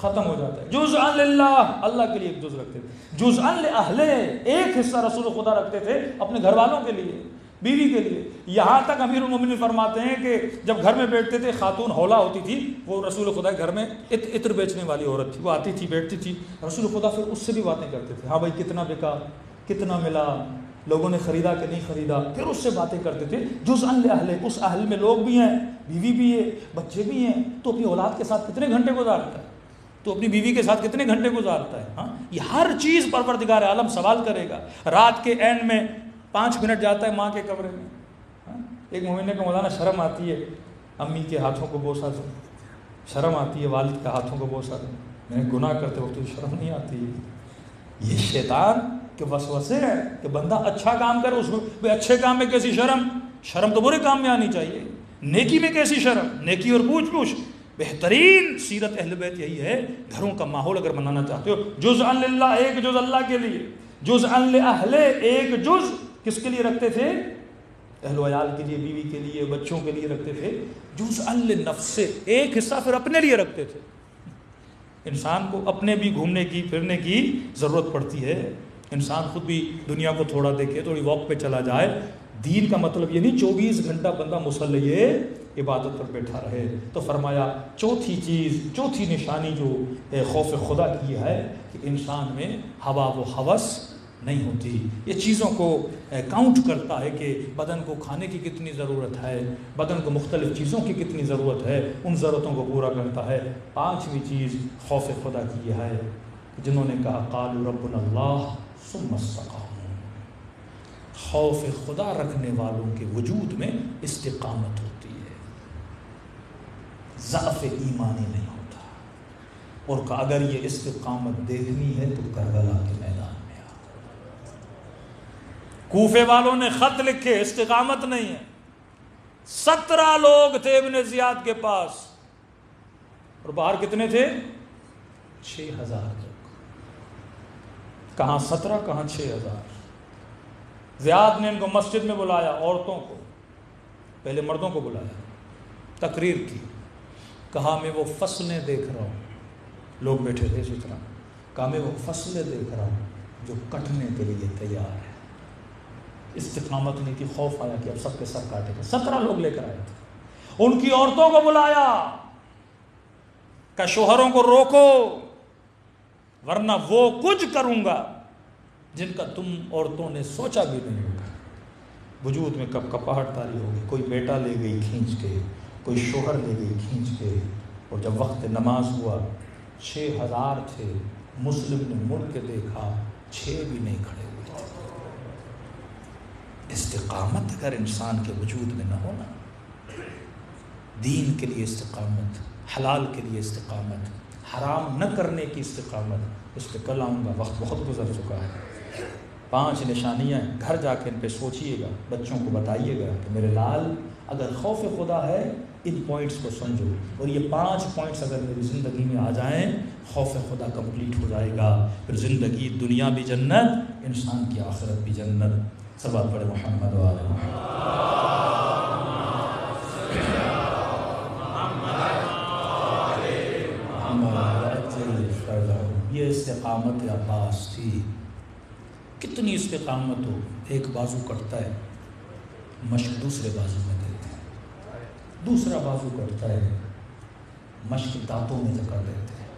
ختم ہو جاتا ہے. جزءاً للہ، اللہ کے لیے ایک جز رکھتے تھے. جزءاً لأہلہ، ایک حصہ رسول خدا رکھتے تھے اپنے گھر والوں کے لیے، بیوی کے لیے. یہاں تک امیر المومنین فرماتے ہیں کہ جب گھر میں بیٹھتے تھے، خاتون حولہ ہوتی تھی، وہ رسول خدا کے گھر میں عطر بیچنے والی عورت تھی، وہ آتی تھی بیٹھتی تھی، رسول خدا پھر اس سے بھی باتیں کرتے تھے. ہاں بھائی کتنا بکا، کتنا ملا، لوگوں نے خریدا کہ نہیں خریدا، پھر اس سے باتیں کرتے تھے. جزءاً لأہلہ، اس اہل میں لوگ بھی ہیں، بیوی بھی ہے، بچے بھی ہیں. تو اپنی اولاد کے ساتھ کتنے گھنٹے گزارتا ہے؟ تو اپنی بیوی کے ساتھ کتنے گھنٹے گزارتا ہے؟ ہاں، یہ ہر چیز پروردگار عالم سوال کرے گا. رات کے اینڈ میں 5 منٹ جاتا ہے ماں کے کمرے میں. ایک مومن کو مولانا شرم آتی ہے امی کے ہاتھوں کو بوسا دوں، شرم آتی ہے والد کے ہاتھوں کو بوسا دوں، میں گناہ کرتے وقت شرم نہیں آتی. یہ شیطان کے وسوسے ہیں کہ بندہ اچھا کام کرے، اس میں اچھے کام میں کیسی شرم؟ شرم تو برے کام میں آنی چاہیے. نیکی میں کیسی شرم؟ نیکی اور پوچھ پوچھ. بہترین سیرت اہل بیت یہی ہے. گھروں کا ماحول اگر بنانا چاہتے ہو، جزءاً للہ، ایک جز اللہ کے لیے. جزءاً لأہلہ، ایک جز کس کے لیے رکھتے تھے؟ اہل و عیال کے لیے، بیوی کے لیے، بچوں کے لیے رکھتے تھے. جزءاً لنفس، ایک حصہ پھر اپنے لیے رکھتے تھے. انسان کو اپنے بھی گھومنے کی پھرنے کی ضرورت پڑتی ہے. انسان خود بھی دنیا کو تھوڑا دیکھے، تھوڑی واک پہ چلا جائے. دین کا مطلب یہ نہیں 24 گھنٹہ بندہ مصلی عبادت پر بیٹھا رہے. تو فرمایا چوتھی چیز، چوتھی نشانی جو خوف خدا کی ہے کہ انسان میں ہوا و ہوس نہیں ہوتی. یہ چیزوں کو کاؤنٹ کرتا ہے کہ بدن کو کھانے کی کتنی ضرورت ہے، بدن کو مختلف چیزوں کی کتنی ضرورت ہے، ان ضرورتوں کو پورا کرتا ہے. پانچویں چیز خوف خدا کی یہ ہے جنہوں نے کہا قالوا ربنا اللہ ثم استقاموا. خوف خدا رکھنے والوں کے وجود میں استقامت ہوتی ہے، ضعف ایمانی نہیں ہوتا. اور کہ اگر یہ استقامت دیکھنی ہے تو کربلا کے میدان میں آ. کوفے والوں نے خط لکھے، استقامت نہیں ہے. 17 لوگ تھے ابن زیاد کے پاس، اور باہر کتنے تھے؟ 6000 لوگ. کہاں 17 کہاں 6000. زیاد نے ان کو مسجد میں بلایا، عورتوں کو، پہلے مردوں کو بلایا، تقریر کی، کہا میں وہ فصلیں دیکھ رہا ہوں. لوگ بیٹھے تھے اسی طرح. کہا میں وہ فصلیں دیکھ رہا ہوں جو کٹنے کے لیے تیار ہے. استقامت نہیں تھی، خوف آیا کہ اب سب کے سر کاٹے گا. 17 لوگ لے کر آئے تھے. ان کی عورتوں کو بلایا کہ شوہروں کو روکو ورنہ وہ کچھ کروں گا جن کا تم عورتوں نے سوچا بھی نہیں ہوگا. وجود میں کب کپاہٹ طاری ہوگی. کوئی بیٹا لے گئی کھینچ کے، کوئی شوہر لے گئی کھینچ کے. اور جب وقت نماز ہوا 6000 تھے. مسلم نے مڑ کے دیکھا 6 بھی نہیں کھڑے ہوئے تھے. استقامت اگر انسان کے وجود میں نہ ہونا، دین کے لیے استقامت، حلال کے لیے استقامت، حرام نہ کرنے کی استقامت، اس پہ کل آؤں گا، وقت بہت گزر چکا ہے. 5 نشانیاں گھر جا کے ان پہ سوچئے گا، بچوں کو بتائیے گا کہ میرے لال اگر خوف خدا ہے ان پوائنٹس کو سمجھو، اور یہ 5 پوائنٹس اگر میری زندگی میں آ جائیں خوف خدا کمپلیٹ ہو جائے گا. پھر زندگی دنیا بھی جنت، انسان کی آخرت بھی جنت. سبا پڑھے محمد و آل محمد. یہ استقامت عباس تھی. کتنی استقامت ہو، ایک بازو کٹتا ہے مشق دوسرے بازو میں دیتے ہیں، دوسرا بازو کٹتا ہے مشق دانتوں میں جکڑ دیتے ہیں.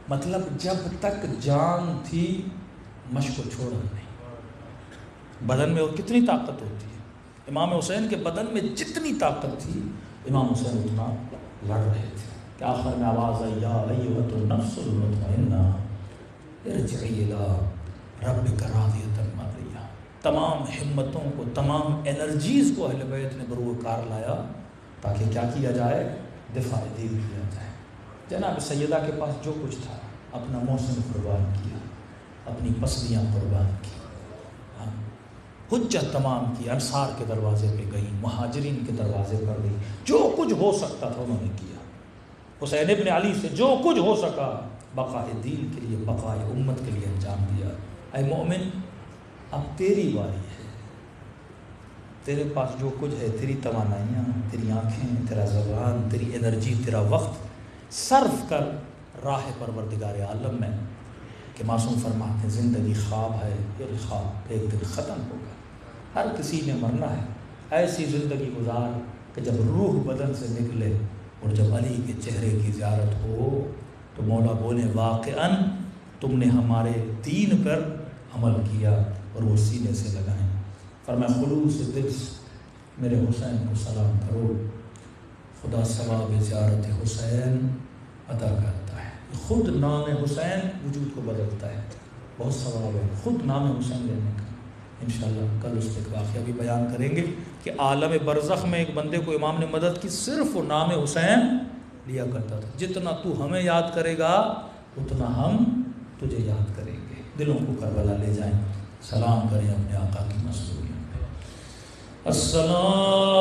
مطلب جب تک جان تھی مشق کو چھوڑا نہیں. بدن میں اور کتنی طاقت ہوتی ہے. امام حسین کے بدن میں جتنی طاقت تھی امام حسین اتنا لڑ رہے تھے کہ آخر میں آواز آئی یا ایھۃ النفس المطمئنہ ارجعی الی ربک راضیۃ مرضیہ. تمام ہمتوں کو، تمام انرجیز کو اہل بیت نے بروکار لایا تاکہ کیا کیا جائے؟ دفاع دین کیا جائے. جناب سیدہ کے پاس جو کچھ تھا اپنا موسم قربان کیا، اپنی پسلیاں قربان کی، حجت تمام کی. انصار کے دروازے پہ گئی، مہاجرین کے دروازے پر گئی، جو کچھ ہو سکتا تھا انہوں نے کیا. حسین ابن علی سے جو کچھ ہو سکا بقائے دین کے لیے، بقائے امت کے لیے انجام دیا. اے مومن اب تیری باری ہے، تیرے پاس جو کچھ ہے، تیری توانائیاں، تیری آنکھیں، تیرا زبان، تیری انرجی، تیرا وقت صرف کر راہ پروردگار عالم میں. کہ معصوم فرماتے ہیں زندگی خواب ہے، یہ خواب ایک دن ختم ہوگا. ہر کسی نے مرنا ہے. ایسی زندگی گزار کہ جب روح بدن سے نکلے اور جب علی کے چہرے کی زیارت ہو تو مولا بولے واقعاً تم نے ہمارے دین پر عمل کیا، اور وہ سینے سے لگائیں. فرمایا خلوص دل سے میرے حسین کو سلام کرو، خدا ثواب زیارت حسین عطا کرتا ہے. خود نام حسین وجود کو بدلتا ہے. بہت ثواب ہے خود نام حسین لینے کا. انشاءاللہ کل اس پہ ایک واقعہ بھی بیان کریں گے کہ عالم برزخ میں ایک بندے کو امام نے مدد کی، صرف وہ نام حسین لیا کرتا تھا. جتنا تو ہمیں یاد کرے گا اتنا ہم تجھے یاد کریں گے. دلوں کو کربلا لے جائیں، سلام کریں اپنے آقا کی مسلوبیوں پہ. السلام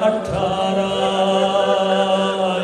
18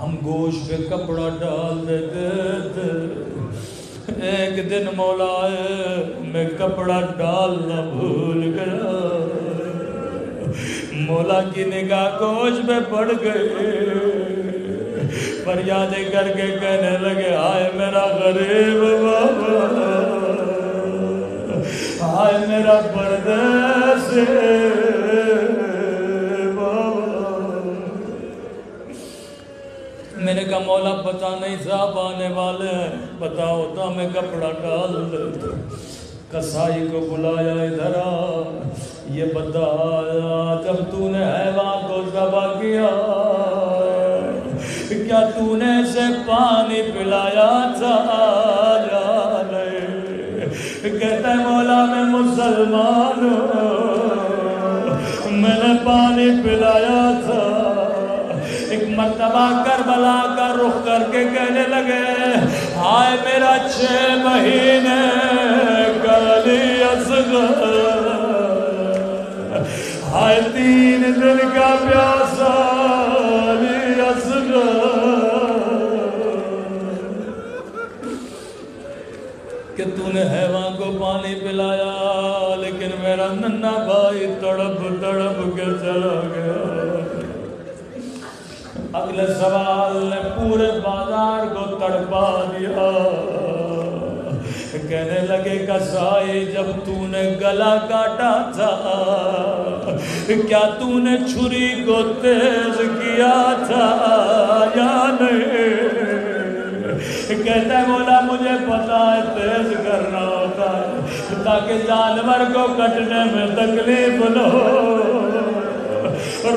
ہم گوشت پہ کپڑا ڈال دیتے تھے. ایک دن مولا میں کپڑا ڈالنا بھول گیا. مولا کی نگاہ گوشت پہ پڑ گئی. فریادیں کر کے کہنے لگے ہائے میرا غریب بابا، ہائے میرا پردیس بابا. میں نے کہا مولا پتہ نہیں صاحب آنے والے ہیں، پتہ ہوتا میں کپڑا ڈال دیتا. قصائی کو بلایا ادھر آ، یہ بتا جب تو نے حیوان کو ذبح کیا کیا تو نے اسے پانی پلایا تھا یا نہیں؟ کہتا ہے مولا میں مسلمان ہوں، میں نے پانی پلایا تھا. ایک مرتبہ کربلا کا رخ کر کے کہنے لگے ہائے میرا 6 مہینے کا علی اصغر، ہائے 3 دن کا پیاسا علی اصغر، کہ تو نے حیوان کو پانی پلایا لیکن میرا ننھا بھائی تڑپ تڑپ کے چلا گیا. اگلے سوال نے پورے بازار کو تڑپا دیا. کہنے لگے قصائی جب تو نے گلا کاٹا تھا کیا تو نے چھری کو تیز کیا تھا یا نہیں؟ کہتا ہے مولا مجھے پتا ہے تیز کرنا ہوتا ہے تاکہ جانور کو کٹنے میں تکلیف نہ ہو.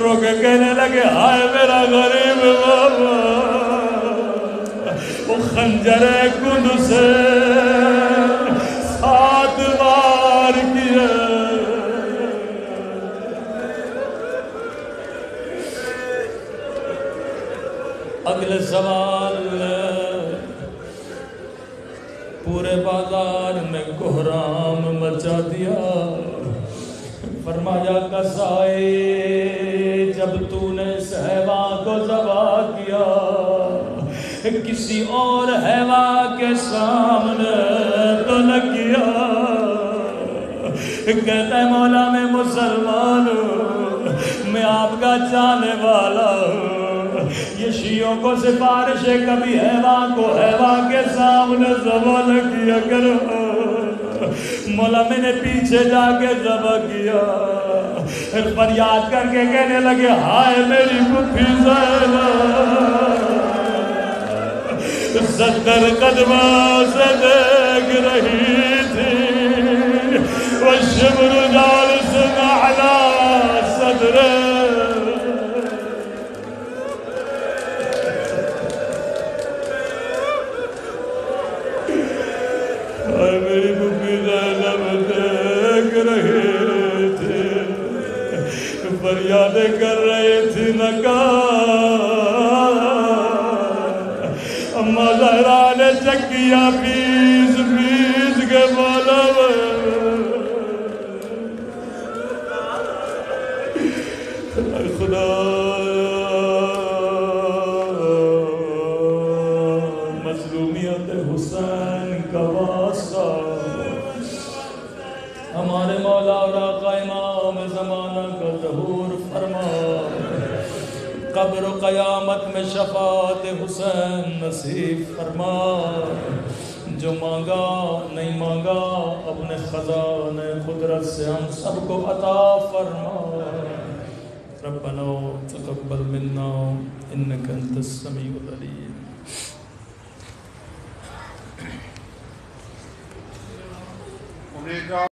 رو کے کہنے لگے ہائے میرا غریب بابا، وہ خنجر کن سے 7 بار کیا. اگلے سوال پورے بازار میں کوہرام مچا دیا. فرمایا قصائی جب تو نے اس حیوان کو ذبح کیا کسی اور حیوان کے سامنے تو نہ کیا. کہتا ہے مولا میں مسلمان ہوں، میں آپ کا چاہنے والا ہوں. یہ شیعوں کو سفارش ہے کبھی حیوان کو حیوان کے سامنے ذبح نہ کیا کرو. مولا میں نے پیچھے جا کے ذبح کیا. فریاد کر کے کہنے لگے ہائے میری پھوپھی زینب 70 قدموں سے دیکھ رہی تھی والشبر جالس على صدره. میری پھوپھی زینب دیکھ رہے تھے، فریادیں کر رہے تھی اما زہرا نے چکیا پیس پیس کے بولا خدا مظلومیت حسین کا واسطہ ہمارے مولا اور آقا امام زمانہ کا ظہور فرما. قبر و قیامت میں شفاعت حسین نصیب فرما. جو مانگا نہیں مانگا اپنے خزانہ قدرت سے ہم سب کو عطا فرما. ربنا تقبل منا انك انت السميع العليم.